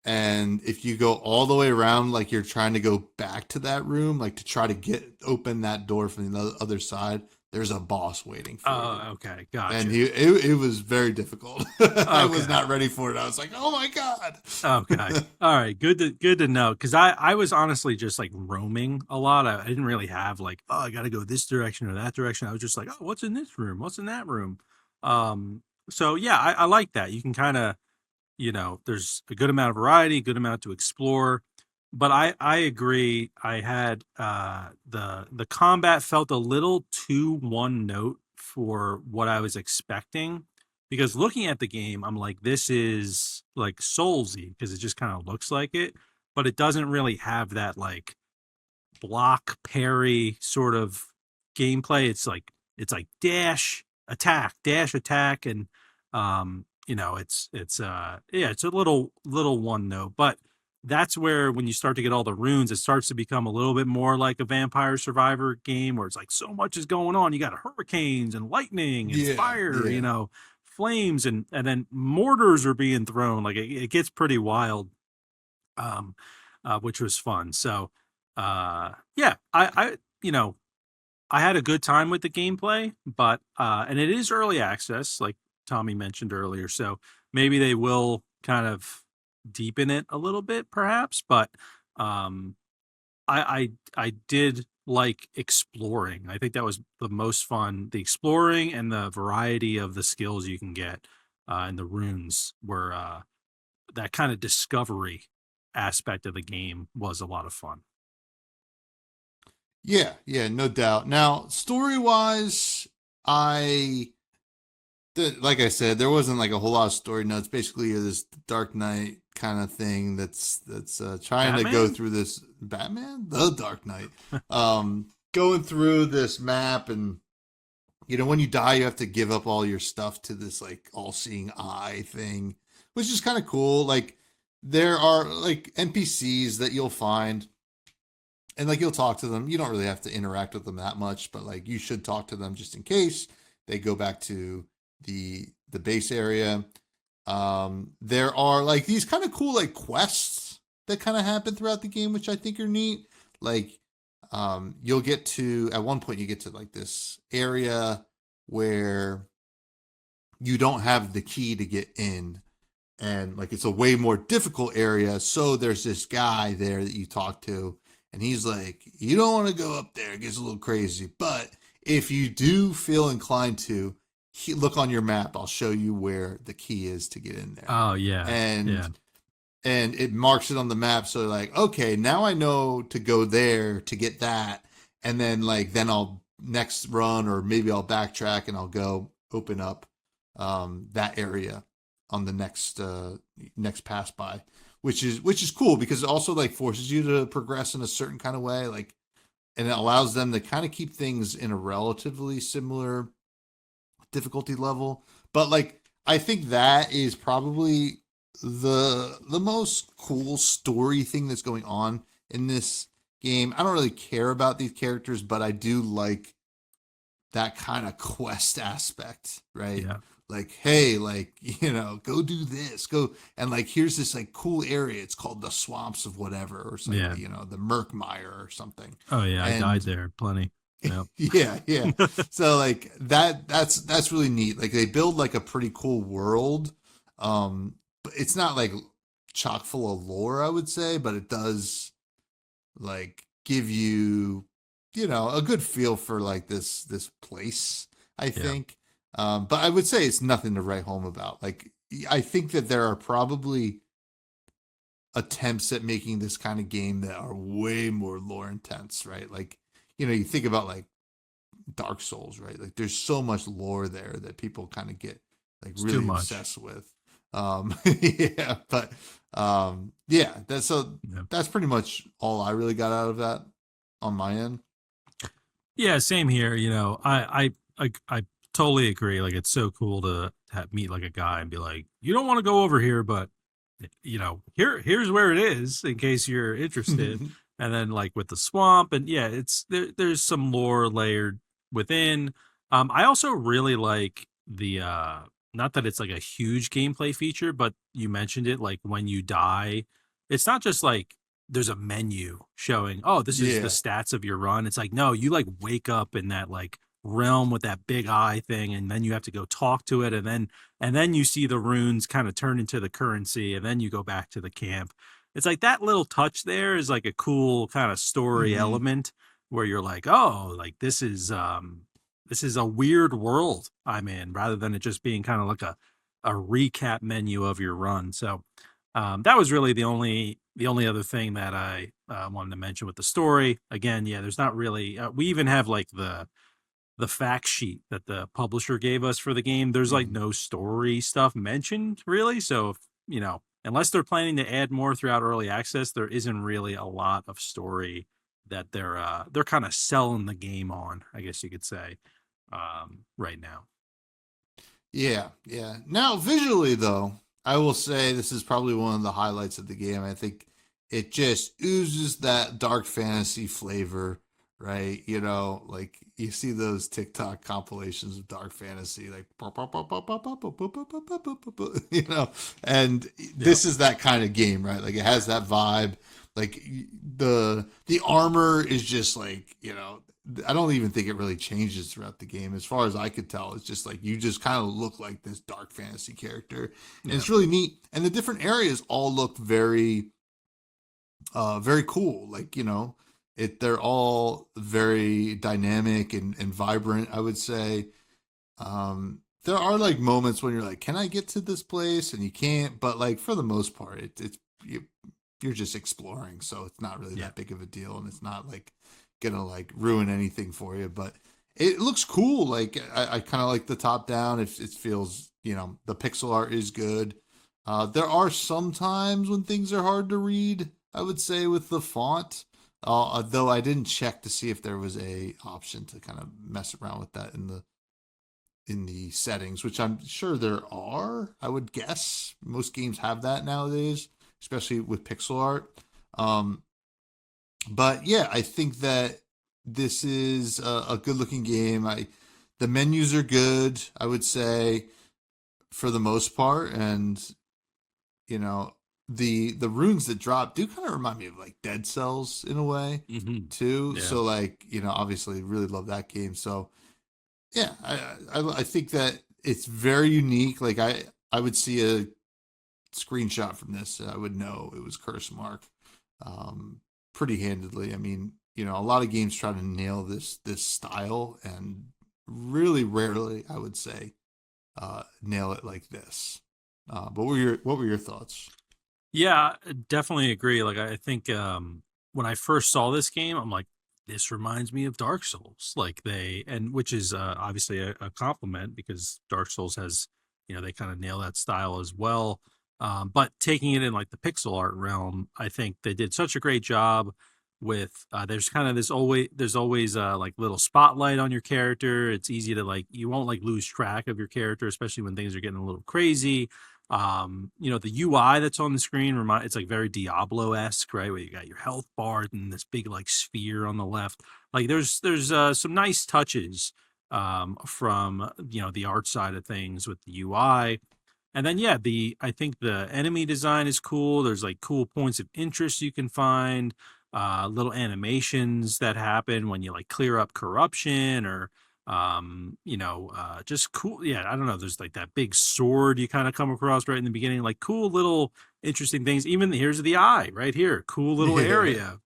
and if you go all the way around, like you're trying to go back to that room, like to try to get open that door from the other side, there's a boss waiting for you.
Oh, okay,
And
gotcha.
it was very difficult. I was
Okay.
not ready for it. I was like, "Oh my god!"
Okay. All right. Good to know. Cause I was honestly just like roaming a lot. I didn't really have like, oh, I gotta go this direction or that direction. I was just like, oh, what's in this room? What's in that room? Um, so yeah, I like that. You can kind of, there's a good amount of variety, good amount to explore. But I agree. I had the combat felt a little too one note for what I was expecting, because looking at the game, I'm like, this is like Soulsy because it just kind of looks like it, but it doesn't really have that like block parry sort of gameplay. It's like dash attack, and it's it's a little one note, but that's where when you start to get all the runes, it starts to become a little bit more like a Vampire Survivor game where it's like so much is going on. You got hurricanes and lightning and
Yeah,
fire,
yeah.
flames, and then mortars are being thrown. Like it gets pretty wild, um, which was fun. So, yeah, I had a good time with the gameplay, but and it is early access, like Tommy mentioned earlier. So maybe they will kind of deepen it a little bit, perhaps. But um, I did like exploring. I think that was the most fun. The exploring and the variety of the skills you can get, and the runes were that kind of discovery aspect of the game was a lot of fun.
Yeah, yeah, no doubt. Now, story wise, I like I said, there wasn't like a whole lot of story notes. Basically, you're this Dark Knight kind of thing that's trying to go
Batman?
through this Batman, the Dark Knight, going through this map, and when you die, you have to give up all your stuff to this like all-seeing eye thing, which is kind of cool. Like there are like NPCs that you'll find, and like you'll talk to them. You don't really have to interact with them that much, but like you should talk to them just in case they go back to the base area. There are like these kind of cool like quests that kind of happen throughout the game, which I think are neat. Like you'll get to, at one point you get to like this area where you don't have the key to get in, and like it's a way more difficult area. So there's this guy there that you talk to, and he's like, you don't want to go up there, it gets a little crazy, but if you do feel inclined to, look on your map, I'll show you where the key is to get in there.
Oh yeah,
and
yeah,
and it marks it on the map, so like, okay, now I know to go there to get that, and then I'll next run, or maybe I'll backtrack and I'll go open up that area on the next pass by, which is cool because it also like forces you to progress in a certain kind of way, like, and it allows them to kind of keep things in a relatively similar difficulty level. But like I think that is probably the most cool story thing that's going on in this game. I don't really care about these characters, but I do like that kind of quest aspect, right?
yeah,
Like, hey, like, go do this, go, and like here's this like cool area, it's called the swamps of whatever or something,
yeah.
the Murkmire or something.
Oh yeah, I died
And
there plenty. Yeah,
yeah. So like that's really neat. Like they build like a pretty cool world. But it's not like chock full of lore, I would say, but it does like give you, a good feel for like this place, I
yeah,
think. But I would say it's nothing to write home about. Like I think that there are probably attempts at making this kind of game that are way more lore intense, right? Like, you think about like Dark Souls, right? Like there's so much lore there that people kind of get like
it's too
really
much.
obsessed with. Yeah, but yeah,
Yeah.
that's pretty much all I really got out of that on my end.
Yeah, same here. I totally agree. Like, it's so cool to meet like a guy and be like, you don't want to go over here, but here's where it is in case you're interested. And then like with the swamp, and yeah, there's some lore layered within. I also really like the not that it's like a huge gameplay feature, but you mentioned it, like when you die, it's not just like there's a menu showing, oh, this is the
Yeah.
stats of your run. It's like, no, you like wake up in that like realm with that big eye thing, and then you have to go talk to it, and then you see the runes kind of turn into the currency, and then you go back to the camp. It's like that little touch there is like a cool kind of story
Hmm.
element where you're like, oh, like this is a weird world I'm in, rather than it just being kind of like a recap menu of your run. So that was really the only other thing that I wanted to mention with the story. Again, yeah, there's not really. We even have like the fact sheet that the publisher gave us for the game. There's like
Hmm.
no story stuff mentioned really. So if, unless they're planning to add more throughout early access, there isn't really a lot of story that they're kind of selling the game on, I guess you could say, right now.
Yeah, yeah. Now, visually, though, I will say this is probably one of the highlights of the game. I think it just oozes that dark fantasy flavor, right? Like you see those TikTok compilations of dark fantasy, like, and
Yeah.
this is that kind of game, right? Like it has that vibe. Like the armor is just like, I don't even think it really changes throughout the game. As far as I could tell, it's just like you just kind of look like this dark fantasy character. And
Yeah.
it's really neat. And the different areas all look very very cool. Like, they're all very dynamic and vibrant, I would say. There are like moments when you're like, can I get to this place? And you can't, but like for the most part, you're just exploring, so it's not really
Yeah.
that big of a deal, and it's not like gonna like ruin anything for you. But it looks cool. Like I kind of like the top down. It feels, the pixel art is good. There are some times when things are hard to read, I would say, with the font. Though I didn't check to see if there was a option to kind of mess around with that in the settings, which I'm sure there are. I would guess most games have that nowadays, especially with pixel art. Um, but yeah, I think that this is a good looking game. The menus are good, I would say, for the most part, and you know the runes that drop do kind of remind me of like Dead Cells in a way
Hmm.
too.
Yeah.
So like, obviously really love that game. So yeah, I think that it's very unique. Like I would see a screenshot from this, and I would know it was Cursemark, um, pretty handedly. I mean, a lot of games try to nail this style, and really rarely, I would say, nail it like this. But what were your thoughts?
Yeah, I definitely agree. Like I think when I first saw this game, I'm like, this reminds me of Dark Souls. Like and which is obviously a compliment because Dark Souls has, they kind of nail that style as well. But taking it in like the pixel art realm, I think they did such a great job with there's kind of there's always like little spotlight on your character. It's easy to like you won't like lose track of your character, especially when things are getting a little crazy. The UI that's on the screen it's like very Diablo-esque, right? Where you got your health bar and this big like sphere on the left. Like there's some nice touches from the art side of things with the UI. And then yeah, the I think the enemy design is cool. There's like cool points of interest you can find, little animations that happen when you like clear up corruption or just cool. Yeah, I don't know. There's like that big sword you kind of come across right in the beginning, like cool little interesting things. Even here's the eye right here, cool little
Yeah,
area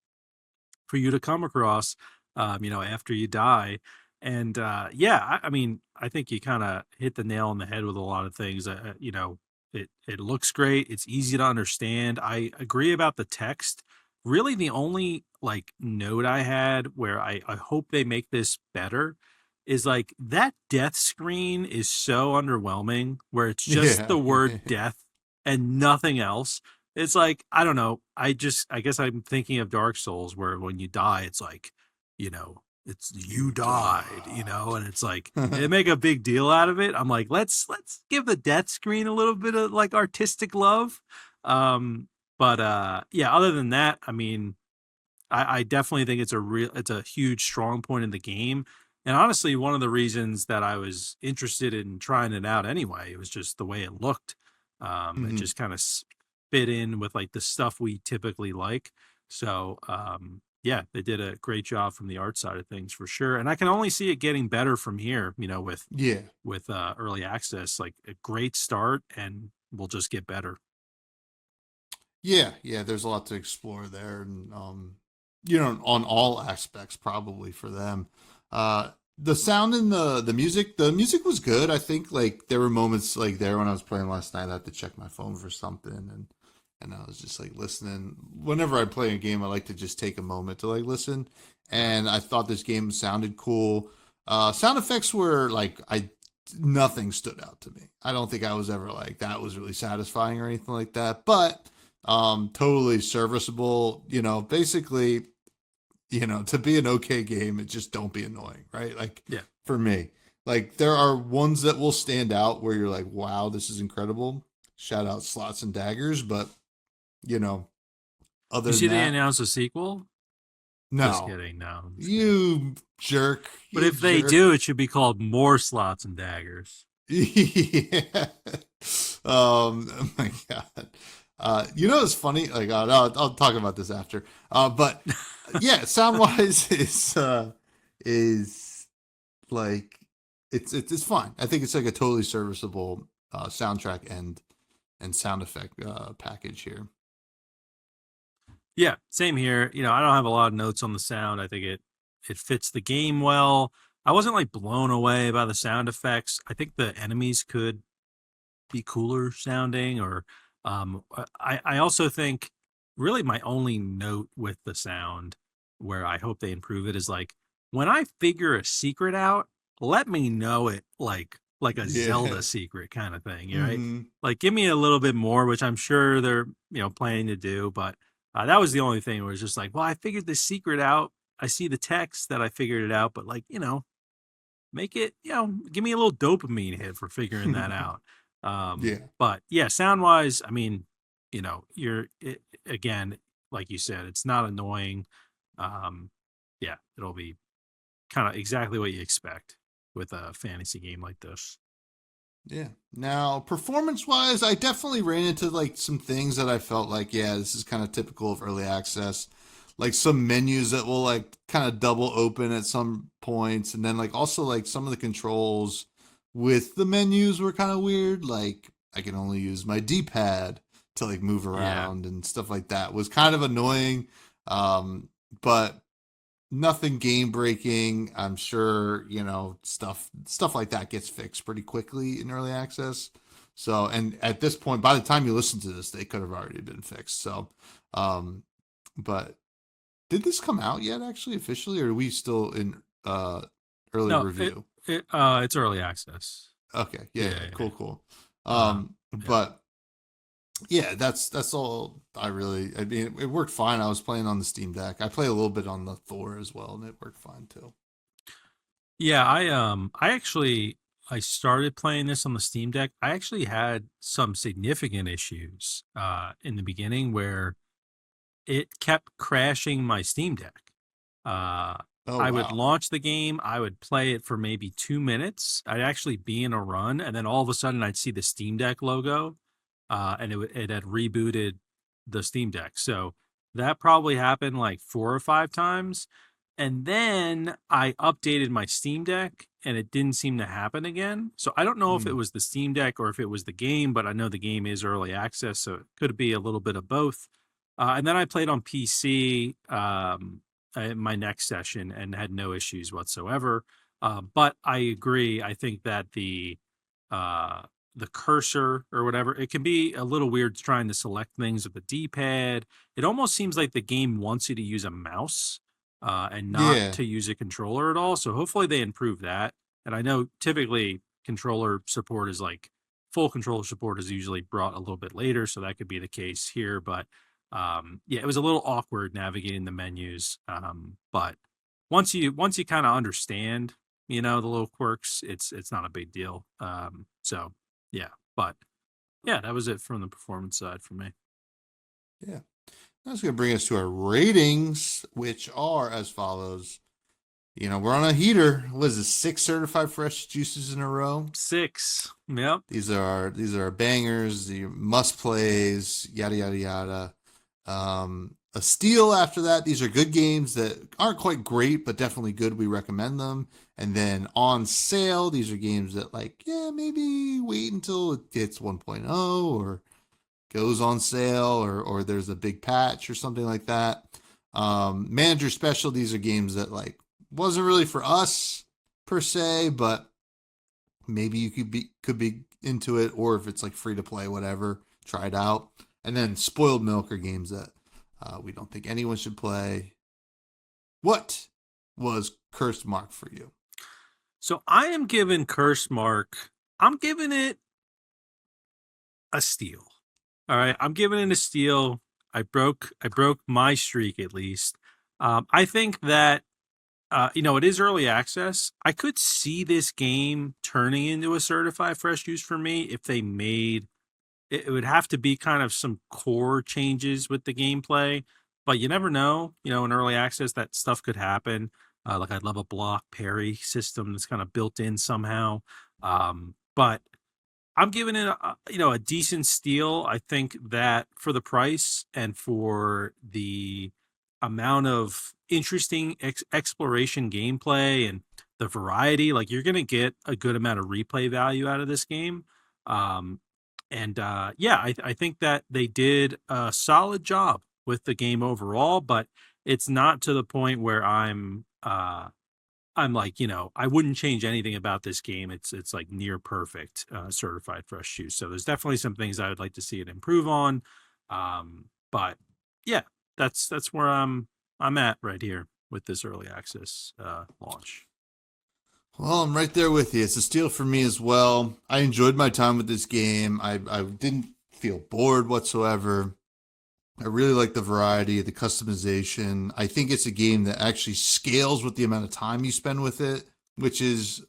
for you to come across, after you die. And yeah, I mean, I think you kind of hit the nail on the head with a lot of things. It looks great. It's easy to understand. I agree about the text. Really, the only like note I had where I hope they make this better is like that death screen is so underwhelming where it's just
yeah,
the word death and nothing else. It's like, I don't know. I guess I'm thinking of Dark Souls where when you die, it's like, it's you
you
died,
died.
and it's like they make a big deal out of it. I'm like, let's give the death screen a little bit of like artistic love. But yeah, other than that, I mean, I definitely think it's a huge strong point in the game. And honestly, one of the reasons that I was interested in trying it out anyway, it was just the way it looked. It
Mhm.
just kind of fit in with like the stuff we typically like. So yeah, they did a great job from the art side of things for sure. And I can only see it getting better from here,
Yeah.
with early access, like a great start and we'll just get better.
Yeah, yeah, there's a lot to explore there, and on all aspects probably for them. The sound and the music was good. I think like there were moments like there when I was playing last night, I had to check my phone for something, and I was just like listening. Whenever I play a game, I like to just take a moment to like listen, and I thought this game sounded cool. Sound effects were like I nothing stood out to me. I don't think I was ever like that was really satisfying or anything like that, but totally serviceable. Basically, to be an okay game, it just don't be annoying, right? Like
Yeah.
for me, like there are ones that will stand out where you're like, wow, this is incredible. Shout out Slots and Daggers, but you know,
You
other than
see they
that,
announced a sequel? Just
no.
kidding. No, I'm just kidding.
You jerk,
But
you
if they
jerk.
do, it should be called More Slots and Daggers.
Yeah. Oh my God. It's funny. Like, I'll talk about this after. But yeah, sound wise is like it's fine. I think it's like a totally serviceable soundtrack and sound effect package here.
Yeah, same here. I don't have a lot of notes on the sound. I think it fits the game well. I wasn't like blown away by the sound effects. I think the enemies could be cooler sounding or I also think really my only note with the sound where I hope they improve it is like when I figure a secret out, let me know it like a
Yeah.
Zelda secret kind of thing, right?
Hmm.
Like give me a little bit more, which I'm sure they're planning to do, but that was the only thing where it's just like, well, I figured this secret out. I see the text that I figured it out, but like make it give me a little dopamine hit for figuring that out.
Yeah.
But yeah, sound wise, I mean, again, like you said, it's not annoying. um yeah, it'll be kind of exactly what you expect with a fantasy game like this.
Yeah. Now, performance wise, I definitely ran into like some things that I felt like, yeah, this is kind of typical of early access. Like some menus that will like kind of double open at some points. And then like also like some of the controls with the menus were kind of weird. Like I can only use my D pad to like move
Yeah.
around and stuff like that was kind of annoying. But nothing game breaking. I'm sure, stuff like that gets fixed pretty quickly in early access. So, and at this point, by the time you listen to this, they could have already been fixed. So, um, but did this come out yet actually officially, or are we still in early
No, it,
review?
it's early access.
Okay, yeah,
Yeah,
yeah,
yeah.
cool, cool.
Uh, yeah.
But yeah, that's all I mean, it worked fine. I was playing on the Steam Deck. I play a little bit on the Thor as well, and it worked fine too.
Yeah, I actually I started playing this on the Steam Deck. I actually had some significant issues in the beginning where it kept crashing my Steam Deck. Uh
Oh
I would
wow.
launch the game, I would play it for maybe 2 minutes. I'd actually be in a run and then all of a sudden I'd see the Steam Deck logo and it had rebooted the Steam Deck. So that probably happened like 4 or 5 times. And then I updated my Steam Deck and it didn't seem to happen again. So I don't know if it
Hmm.
was the Steam Deck or if it was the game, but I know the game is early access. So it could be a little bit of both. And then I played on PC in my next session and had no issues whatsoever. But I agree. I think that uh, the cursor or whatever, it can be a little weird trying to select things with the D-pad. It almost seems like the game wants you to use a mouse and not
Yeah.
to use a controller at all. So hopefully they improve that. And I know typically controller support is like full controller support is usually brought a little bit later, so that could be the case here. But yeah, it was a little awkward navigating the menus. But once you kind of understand, the little quirks, it's not a big deal. So yeah, but yeah, that was it from the performance side for me.
Yeah. That's going to bring us to our ratings, which are as follows. We're on a heater. What is this? 6 certified fresh juices in a row.
6. Yep.
These are our bangers, the must plays, yada yada yada. A steal after that. These are good games that aren't quite great, but definitely good. We recommend them. And then on sale, these are games that like, yeah, maybe wait until it hits 1.0 or goes on sale or there's a big patch or something like that. Manager special, these are games that like wasn't really for us per se, but maybe you could be into it, or if it's like free to play, whatever, try it out. And then spoiled milk are games that we don't think anyone should play. What was Cursemark for you?
So I am giving Cursemark. I'm giving it a steal. All right, I'm giving it a steal. I broke my streak at least. I think that it is early access. I could see this game turning into a certified fresh juice for me if they made it. It would have to be kind of some core changes with the gameplay, but you never know. In early access, that stuff could happen. Like I'd love a block parry system that's kind of built in somehow. But I'm giving it a decent steal. I think that for the price and for the amount of interesting exploration gameplay and the variety, like you're going to get a good amount of replay value out of this game. Um, and yeah, I think that they did a solid job with the game overall, but it's not to the point where I'm like, I wouldn't change anything about this game. It's like near perfect, certified fresh juice. So there's definitely some things I would like to see it improve on. But yeah, that's where I'm at right here. with this early access launch.
Well, I'm right there with you. It's a steal for me as well. I enjoyed my time with this game. I didn't feel bored whatsoever. I really like the variety, the customization. I think it's a game that actually scales with the amount of time you spend with it, which is,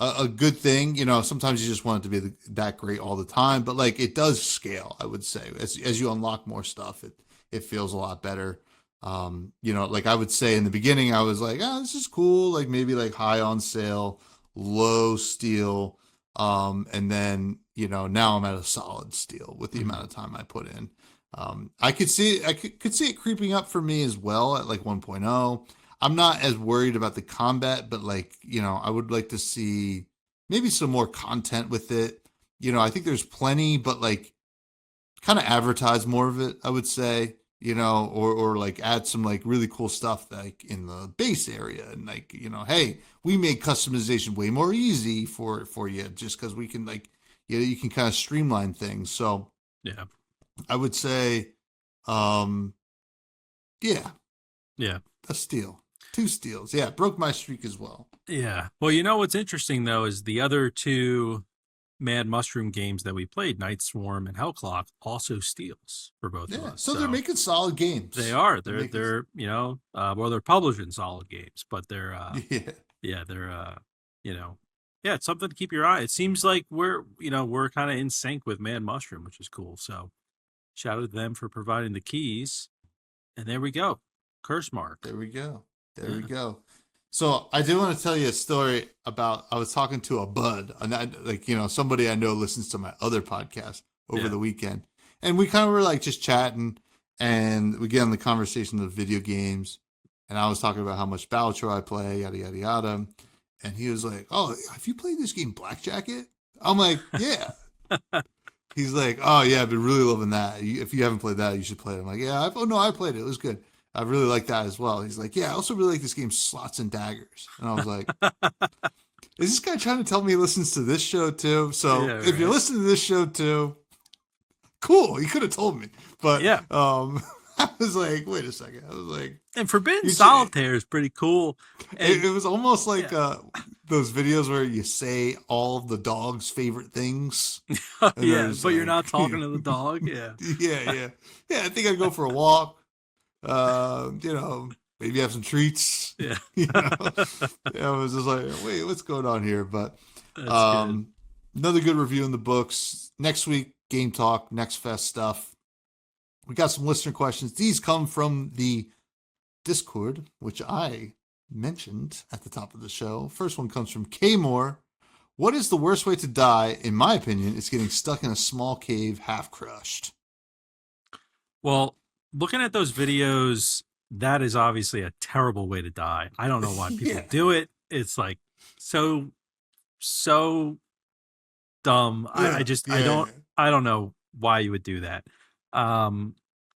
a good thing. Sometimes you just want it to be that great all the time, but like it does scale, I would say. As you unlock more stuff, it feels a lot better. Like I would say in the beginning, I was like, oh, this is cool. Like maybe like high on sale, low steal. And then, now I'm at a solid steal with the amount of time I put in. I could see it creeping up for me as well at like 1.0. I'm not as worried about the combat, but like, I would like to see maybe some more content with it. I think there's plenty, but like kind of advertise more of it, I would say, or like add some like really cool stuff like in the base area and like, hey, we made customization way more easy for you just because we can like, you can kind of streamline things. So
yeah,
I would say, yeah, a steal. 2 steals. Yeah, broke my streak as well.
yeah. Well, what's interesting though is the other 2 Mad Mushroom games that we played, Night Swarm and Hellclock, also steals for both of us.
So they're making solid games.
They are. They're they're publishing solid games, but they're they're it's something to keep your eye. It seems like we're kind of in sync with Mad Mushroom, which is cool. So shout out to them for providing the keys. And there we go. Cursemark.
There we go. So I did want to tell you a story about, I was talking to a bud, and somebody I know listens to my other podcast over the weekend. And we kind of were like just chatting, and we get on the conversation of video games. And I was talking about how much Balatro I play, yada, yada, yada. And he was like, oh, have you played this game Black Jacket? I'm like, yeah. He's like, oh yeah, I've been really loving that. If you haven't played that, you should play it. I'm like, yeah, I played it. It was good. I really like that as well. He's like, yeah, I also really like this game, Slots and Daggers. And I was like, is this guy trying to tell me he listens to this show too? So if you're listening to this show too, cool. He could have told me. But I was like, wait a second. I was like,
and Forbidden Solitaire is pretty cool.
It was almost like those videos where you say all of the dog's favorite things.
But you're not talking to the dog. Yeah.
Yeah. I think I'd go for a walk. Maybe have some treats.
Yeah.
I was just like, wait, what's going on here? But another good review in the books. Next week, Game Talk, Next Fest stuff. We got some listener questions. These come from the Discord, which I mentioned at the top of the show. First one comes from K Moore. What is the worst way to die? In my opinion, it's getting stuck in a small cave, half crushed.
Well, looking at those videos, that is obviously a terrible way to die. I don't know why people do it. It's like so dumb. I don't know why you would do that.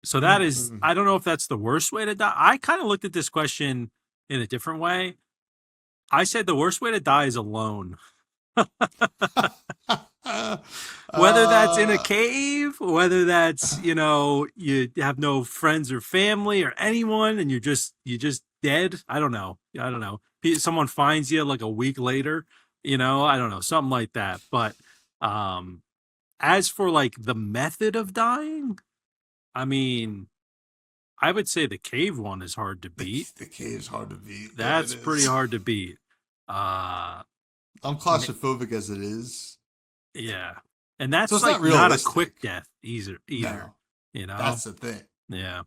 So that is, I don't know if that's the worst way to die. I kind of looked at this question in a different way. I said the worst way to die is alone. Whether that's in a cave, whether that's, you have no friends or family or anyone and you're just dead. I don't know. Someone finds you like a week later, I don't know, something like that. But as for like the method of dying, I mean, I would say the cave one is hard to beat.
The cave's hard to beat.
That's pretty hard to beat.
I'm claustrophobic as it is.
Yeah. And that's
so
like not a quick death either.
No, that's the thing.
Yeah.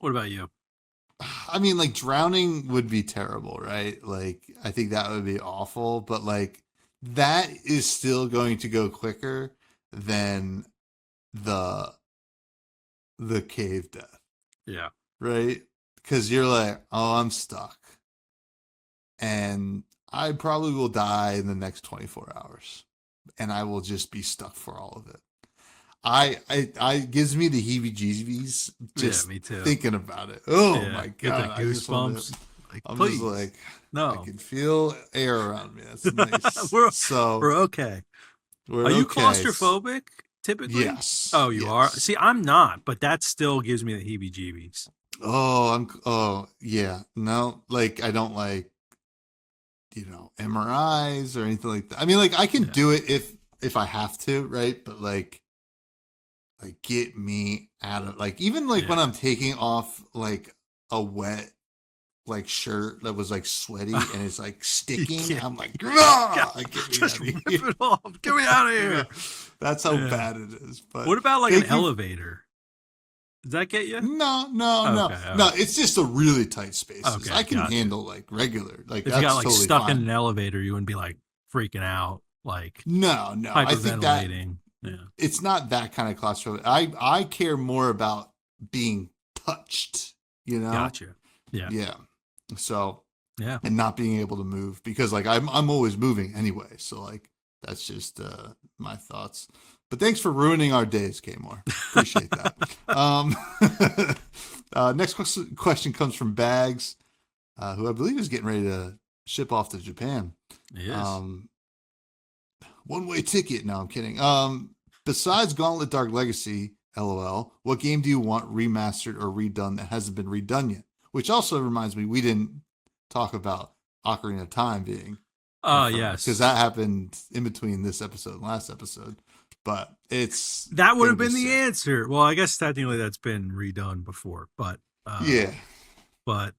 What about you?
I mean, like drowning would be terrible, right? Like, I think that would be awful, but like that is still going to go quicker than the cave death.
Yeah.
Right? Because you're like, oh, I'm stuck. And I probably will die in the next 24 hours. And I will just be stuck for all of it. I gives me the heebie-jeebies just
me too.
thinking about it. Oh my God.
Get the goosebumps.
I'm just like,
no.
I can feel air around me. That's nice.
we're okay.
Are
you claustrophobic typically?
Yes.
Oh, you are? See, I'm not, but that still gives me the heebie-jeebies.
Oh yeah. No, like I don't like, MRIs or anything like that. I mean, like I can
Yeah.
do it if I have to, right? But like get me out of, like, even like when
Yeah.
I'm taking off like a wet like shirt that was like sweaty and it's like
You
sticking,
can't.
I'm like,
God,
get me out
just
of
rip
here.
it off. Get me out of
Yeah.
here.
That's how
Yeah.
bad it is. But
What about like an
thank you.
elevator? Does that get you?
No, no, no,
Okay. All
no.
right.
It's just a really tight spaces. I
Okay.
can
Gotcha.
handle like regular, like
If you got
that's
like
totally
stuck in
fine.
an elevator, you wouldn't be like freaking out, like
No, no. I think that
hyperventilating. Yeah.
it's not that kind of claustrophobic. I care more about being touched, you know?
Gotcha. Yeah.
Yeah. So,
Yeah.
and not being able to move because like I'm always moving anyway. So like that's just my thoughts. But thanks for ruining our days, Kmore. Appreciate that. Um next question comes from Bags, who I believe is getting ready to ship off to Japan.
It is.
Um One-way ticket. No, I'm kidding. Besides Gauntlet Dark Legacy, LOL, what game do you want remastered or redone that hasn't been redone yet? Which also reminds me, we didn't talk about Ocarina of Time being
Oh,
confirmed because that
yes.
happened in between this episode and last episode. But it's
That would
gonna
have
be
been the
sick.
answer. Well, I guess technically that's been redone before,
Yeah.
but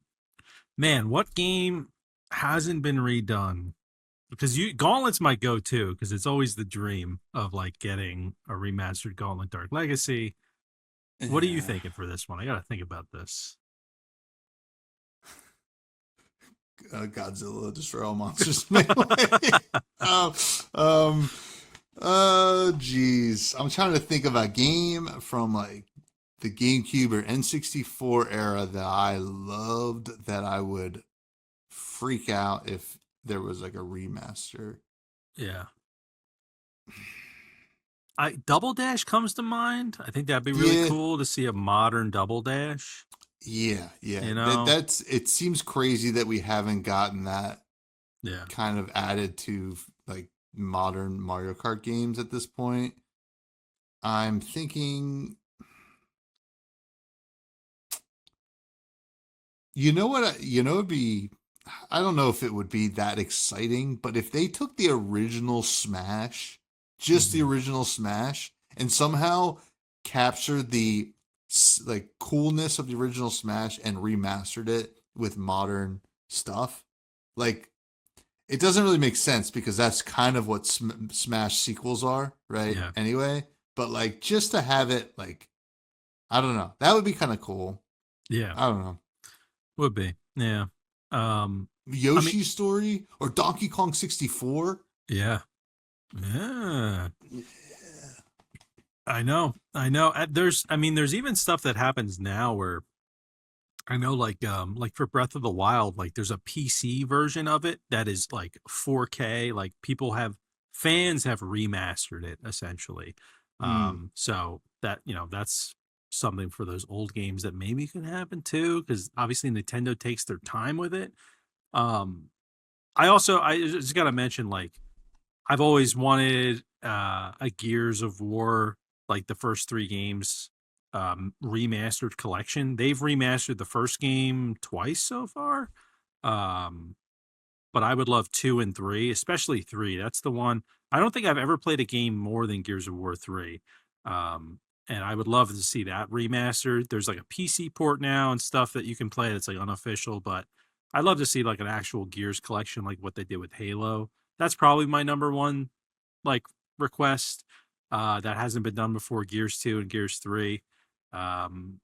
man, what game hasn't been redone? Because Gauntlet's my go-to because it's always the dream of like getting a remastered Gauntlet Dark Legacy. What are you
Yeah.
thinking for this one? I got to think about this.
Godzilla Destroy All Monsters Melee. um, um, geez. I'm trying to think of a game from like the GameCube or N64 era that I loved that I would freak out if there was like a remaster.
Yeah. Double Dash comes to mind. I think that'd be really
Yeah,
cool to see a modern Double Dash,
yeah.
you
That
know?
that's it seems crazy that we haven't gotten that
Yeah.
kind of added to like modern Mario Kart games at this point. I'm thinking, it'd be, I don't know if it would be that exciting, but if they took the original Smash, just the
Mhm.
original Smash, and somehow captured the like coolness of the original Smash and remastered it with modern stuff, like it doesn't really make sense because that's kind of what Smash sequels are, right?
Yeah.
Anyway, but like just to have it like, I don't know, that would be kind of cool.
Yeah.
I don't know.
Would be. Yeah. Um, I mean,
Yoshi's Story or Donkey Kong 64.
yeah. Yeah.
Yeah.
I know. I know. There's even stuff that happens now where I know like for Breath of the Wild, like there's a PC version of it that is like 4K, like fans have remastered it essentially.
Mm.
So that, that's something for those old games that maybe can happen too cuz obviously Nintendo takes their time with it. Um I just got to mention like I've always wanted a Gears of War, like the first three games, remastered collection. They've remastered the first game twice so far, um, but I would love two and three, especially three. That's the one. I don't think I've ever played a game more than Gears of War three, um, and I would love to see that remastered. There's like a PC port now and stuff that you can play that's like unofficial, but I'd love to see like an actual Gears collection, like what they did with Halo. That's probably my number one like request that hasn't been done before. Gears 2 and Gears 3, um,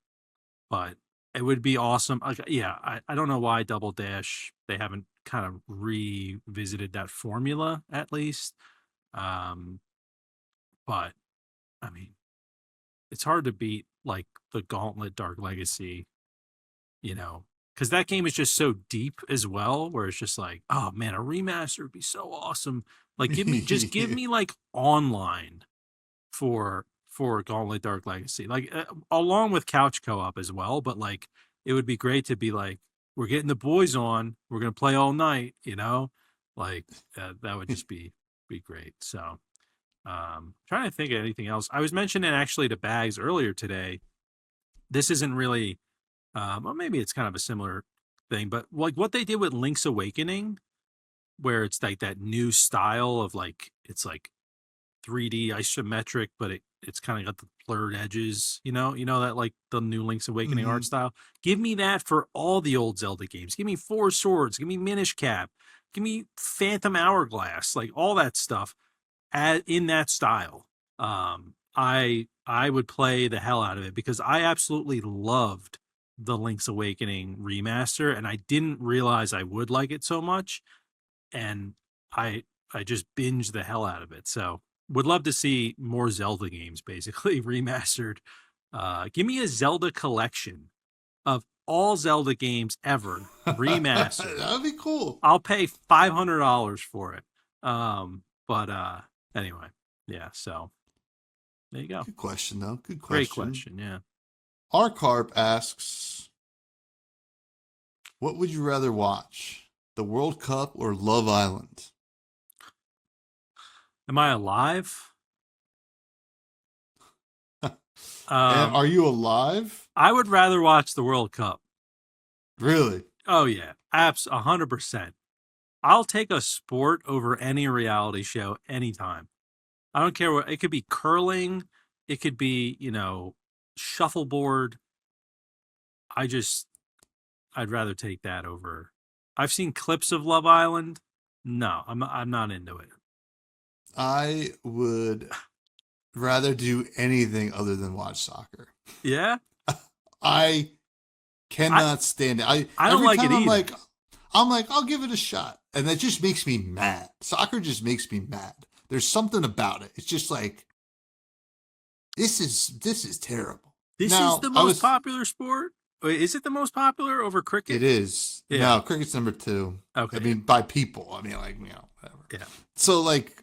but it would be awesome. Like, yeah, I don't know why Double Dash they haven't kind of revisited that formula at least. Um, but I mean, it's hard to beat like the Gauntlet Dark Legacy, you know, because that game is just so deep as well. Where it's just like, oh man, a remaster would be so awesome. Like, give me like online for Gauntlet Dark Legacy, like along with couch co-op as well. But like, it would be great to be like, we're getting the boys on, we're gonna play all night, like that would just be great. So, trying to think of anything else. I was mentioning actually to Bags earlier today. This isn't really Or maybe it's kind of a similar thing, but like what they did with Link's Awakening, where it's like that new style of like it's like 3D isometric, but it's kind of got the blurred edges, you know that like the new Link's Awakening art
Hmm.
style. Give me that for all the old Zelda games. Give me Four Swords, give me Minish Cap, give me Phantom Hourglass, like all that stuff in that style. I would play the hell out of it because I absolutely loved the Link's Awakening remaster, and I didn't realize I would like it so much, and I I just binged the hell out of it. So would love to see more Zelda games basically remastered. Give me a Zelda collection of all Zelda games ever remastered.
That'd be cool.
I'll pay $500 for it. But anyway, yeah. So there you go.
Good question, though. Good
Great
question.
question. Yeah.
Our Carp asks, what would you rather watch? The World Cup or Love Island?
Am I alive?
And are you alive?
I would rather watch the World Cup.
Really?
Oh yeah, 100%. I'll take a sport over any reality show anytime. I don't care what it could be curling, it could be, shuffleboard. I'd rather take that over. I've seen clips of Love Island. No, I'm not into it.
I would rather do anything other than watch soccer.
Yeah?
I cannot stand it.
I don't
every
like
time
it
I'm
either.
like, I'll give it a shot. And that just makes me mad. Soccer just makes me mad. There's something about it. It's just like this is terrible.
This
Now,
is the
I
most
was
popular sport? Wait, is it the most popular over cricket?
It is.
Yeah.
No, cricket's number 2.
Okay.
I mean, by people. I mean, like, whatever.
Yeah.
So like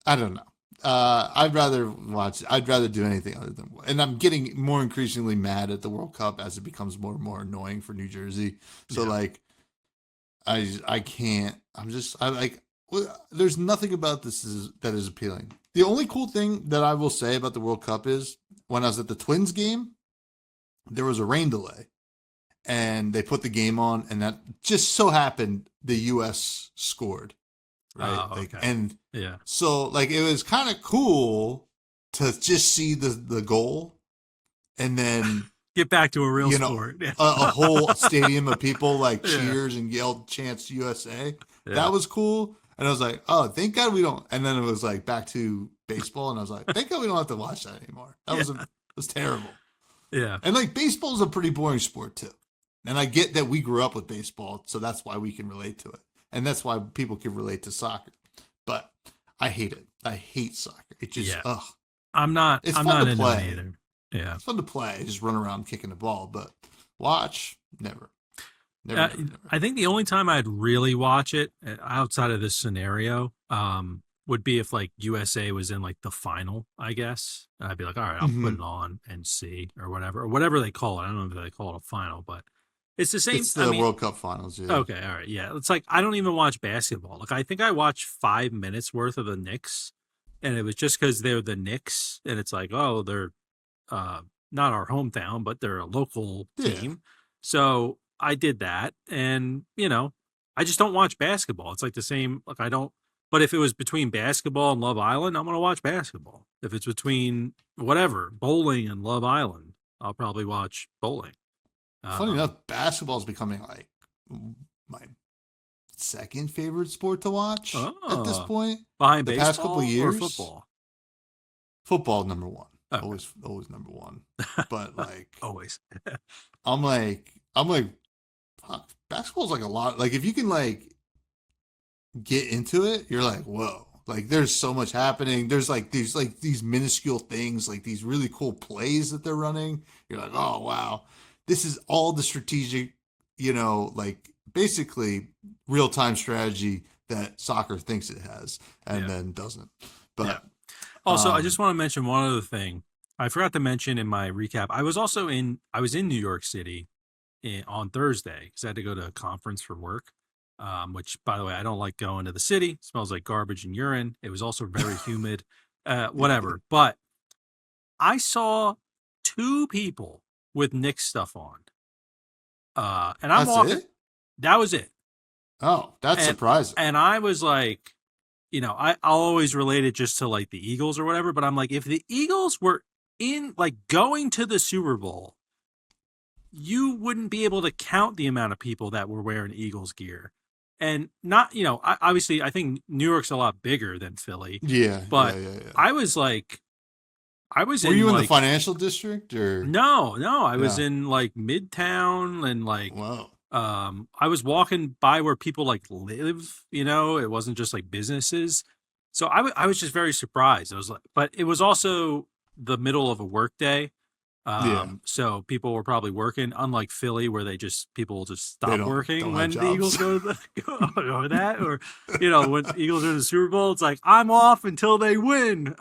I don't know. I'd rather do anything other than, and I'm getting more increasingly mad at the World Cup as it becomes more and more annoying for New Jersey. So
Yeah.
like, I can't. There's nothing about this that is appealing. The only cool thing that I will say about the World Cup is when I was at the Twins game, there was a rain delay, and they put the game on, and that just so happened the U.S. scored. Right.
Oh, okay.
And
yeah.
so like it was kind of cool to just see the goal and then
Get back to a real sport. Yeah.
a whole stadium of people like
Yeah.
cheers and yelled chants USA.
Yeah.
That was cool. And I was like, oh, thank God we don't. And then it was like back to baseball, and I was like, thank God we don't have to watch that anymore. That was terrible.
Yeah.
And like baseball is a pretty boring sport too. And I get that we grew up with baseball, so that's why we can relate to it. And that's why people can relate to soccer. But I hate it. I hate soccer. It just, ugh.
I'm not
It's
I'm
fun
not
to
into
play.
it either. Yeah.
It's fun to play. Just run around kicking the ball. But watch, never. Never.
I think the only time I'd really watch it outside of this scenario would be if like USA was in like the final, I guess. I'd be like, all right, I'll put it on and see or whatever they call it. I don't know if they call it a final, but it's the same.
It's the World Cup finals. Yeah.
Okay, all right, yeah. It's like I don't even watch basketball. Like I think I watched 5 minutes worth of the Knicks, and it was just because they're the Knicks, and it's like, oh, they're not our hometown, but they're a local team. So I did that, and I just don't watch basketball. It's like the same. Like I don't. But if it was between basketball and Love Island, I'm gonna watch basketball. If it's between whatever bowling and Love Island, I'll probably watch bowling.
Funny enough, basketball is becoming like my second favorite sport to watch at this point.
Behind
the
baseball
past couple years,
or football?
Football number 1.
Okay.
Always number 1. But like
always.
I'm like fuck, basketball's like a lot. Like if you can like get into it, you're like, whoa. Like there's so much happening. There's like these minuscule things, like these really cool plays that they're running. You're like, oh wow. This is all the strategic, like basically real-time strategy that soccer thinks it has and then doesn't. But
also, I just want to mention one other thing. I forgot to mention in my recap. I was in New York City on Thursday because I had to go to a conference for work. Which, by the way, I don't like going to the city. It smells like garbage and urine. It was also very humid. Whatever. But I saw 2 people with Knicks stuff on. And I'm
That's
walking.
it?
That was it.
Oh, that's
And
surprising.
and I was like, I'll always relate it just to like the Eagles or whatever. But I'm like, if the Eagles were in like going to the Super Bowl, you wouldn't be able to count the amount of people that were wearing Eagles gear. And not, obviously, I think New York's a lot bigger than Philly,
Yeah,
but
yeah.
I was like, I was
Were
in
you in the
like,
financial district or?
no, I was
No.
in like Midtown and like,
Wow.
I was walking by where people like live, it wasn't just like businesses. So I was just very surprised. I was like, but it was also the middle of a work day.
Yeah.
So people were probably working, unlike Philly, where people will just
They
stop
don't
working
have
when the Eagles
jobs.
go to or that, or when the Eagles are in the Super Bowl, it's like I'm off until they win.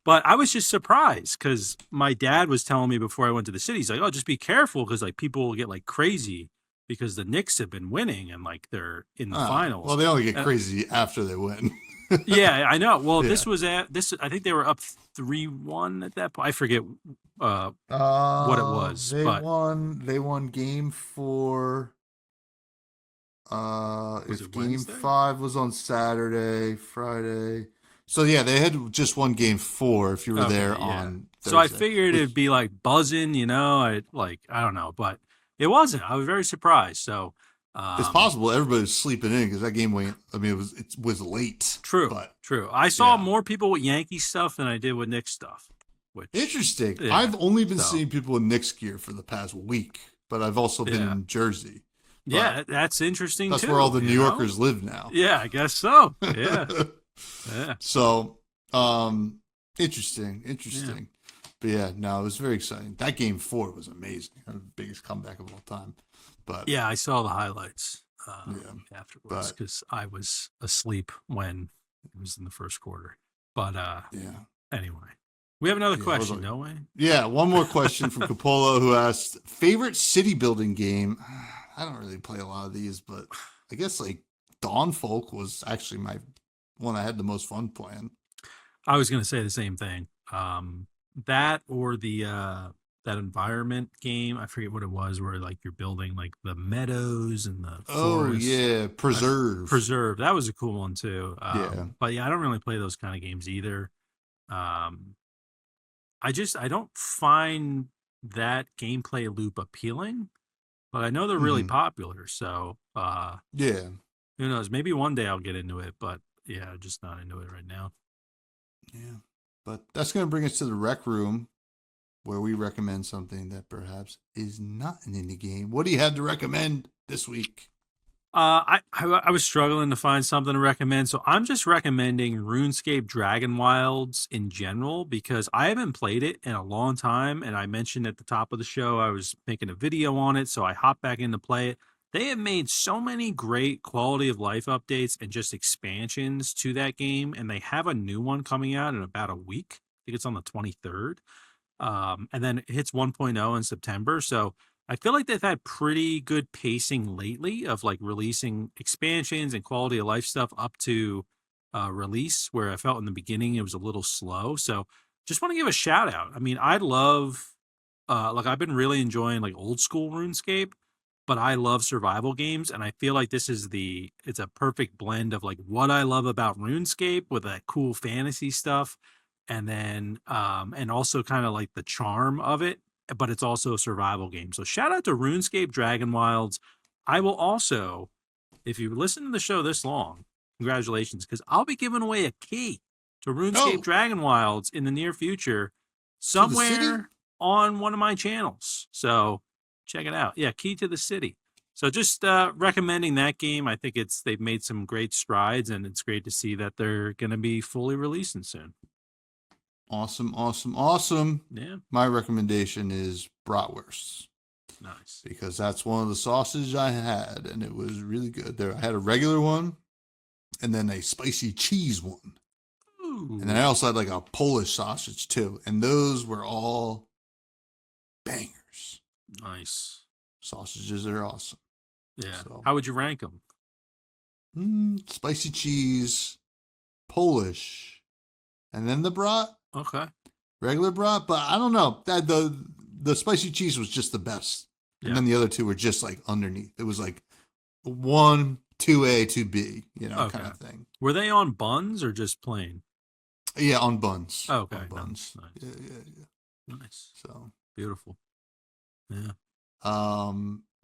But I was just surprised because my dad was telling me before I went to the city, he's like, "Oh, just be careful because like people will get like crazy because the Knicks have been winning and like they're in the finals."
Well, they only get
And
crazy after they win.
yeah, I know. Well,
Yeah.
this was at this. I think they were up 3-1 at that point. I forget what it was,
They
but
won. They won game 4.
was
If
it
game
Wednesday?
5 was on Saturday, Friday. So yeah, they had just won game 4 if you were
Okay,
there
yeah.
on Thursday.
So I figured it'd be like buzzing, I don't know, but it wasn't. I was very surprised. So
It's possible everybody was sleeping in because that game went. I mean, it was late.
True,
but
true. I saw
yeah.
more people with Yankee stuff than I did with Knicks stuff. Which
Interesting.
yeah,
I've only been seeing people in Knicks gear for the past week, but I've also been in Jersey.
Yeah, that's interesting.
That's
too,
where all the New Yorkers live now.
Yeah, I guess so. Yeah, yeah.
So, interesting. Yeah. But yeah, no, it was very exciting. That game 4 was amazing. The biggest comeback of all time. But
yeah, I saw the highlights afterwards
but
because I was asleep when it was in the first quarter. But
yeah.
Anyway, we have another question,
like,
don't we?
Yeah, one more question from Capolo who asked, favorite city building game? I don't really play a lot of these, but I guess like Dawn Folk was actually my one I had the most fun playing.
I was going to say the same thing. That or the that environment game, I forget what it was, where like you're building like the meadows and the forest.
Yeah, Preserve.
That was a cool one too.
Yeah.
But yeah, I don't really play those kind of games either. I don't find that gameplay loop appealing, but I know they're really popular. So
yeah,
who knows? Maybe one day I'll get into it, but yeah, just not into it right now.
Yeah, but that's going to bring us to the rec room, where we recommend something that perhaps is not an indie game. What do you have to recommend this week?
I was struggling to find something to recommend, so I'm just recommending RuneScape Dragon Wilds in general because I haven't played it in a long time, and I mentioned at the top of the show I was making a video on it, so I hopped back in to play it. They have made so many great quality of life updates and just expansions to that game, and they have a new one coming out in about a week. I think it's on the 23rd. And then it hits 1.0 in September. So I feel like they've had pretty good pacing lately of like releasing expansions and quality of life stuff up to release, where I felt in the beginning it was a little slow. So just want to give a shout out. I mean, I love, I've been really enjoying like old school RuneScape, but I love survival games. And I feel like it's a perfect blend of like what I love about RuneScape with that cool fantasy stuff. And then, and also kind of like the charm of it, but it's also a survival game. So shout out to RuneScape Dragon Wilds. I will also, if you listen to the show this long, congratulations, because I'll be giving away a key to RuneScape Dragon Wilds in the near future somewhere on one of my channels. So check it out. Yeah, key to the city. So just recommending that game. I think they've made some great strides, and it's great to see that they're going to be fully releasing soon.
Awesome.
Yeah.
My recommendation is bratwurst.
Nice.
Because that's one of the sausages I had, and it was really good. I had a regular one, and then a spicy cheese one. Ooh. And then I also had like a Polish sausage too, and those were all bangers.
Nice.
Sausages are awesome.
Yeah. So, how would you rank them?
Spicy cheese, Polish, and then the brat.
Okay.
regular brat, but I don't know. That the spicy cheese was just the best. And
Yeah.
then the other two were just like underneath. It was like 1, 2A, 2B, kind of thing.
Were they on buns or just plain?
Yeah, on buns.
Oh, okay.
On buns.
Nice.
Yeah.
Nice.
So
Beautiful. Yeah.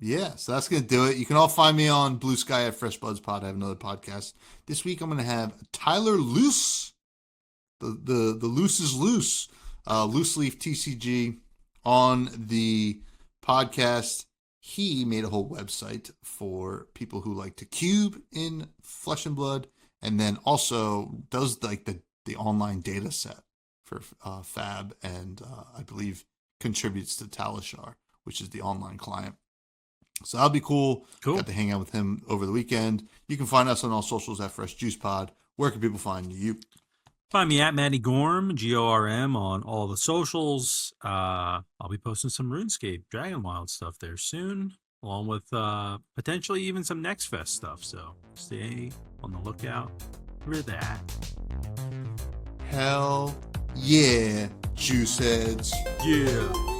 Yeah, so that's gonna do it. You can all find me on Blue Sky at Fresh Buds Pod. I have another podcast. This week I'm gonna have Tyler Loose. The Loose is Loose. Loose Leaf TCG on the podcast. He made a whole website for people who like to cube in Flesh and Blood, and then also does like the online data set for Fab, and I believe contributes to Talishar, which is the online client. So that'll be cool. Got to hang out with him over the weekend. You can find us on all socials at Fresh Juice Pod. Where can people find you?
Find me at Matty Gorm, GORM, on all the socials. I'll be posting some RuneScape Dragon Wild stuff there soon, along with potentially even some Next Fest stuff. So stay on the lookout for that.
Hell yeah, Juice Heads.
Yeah.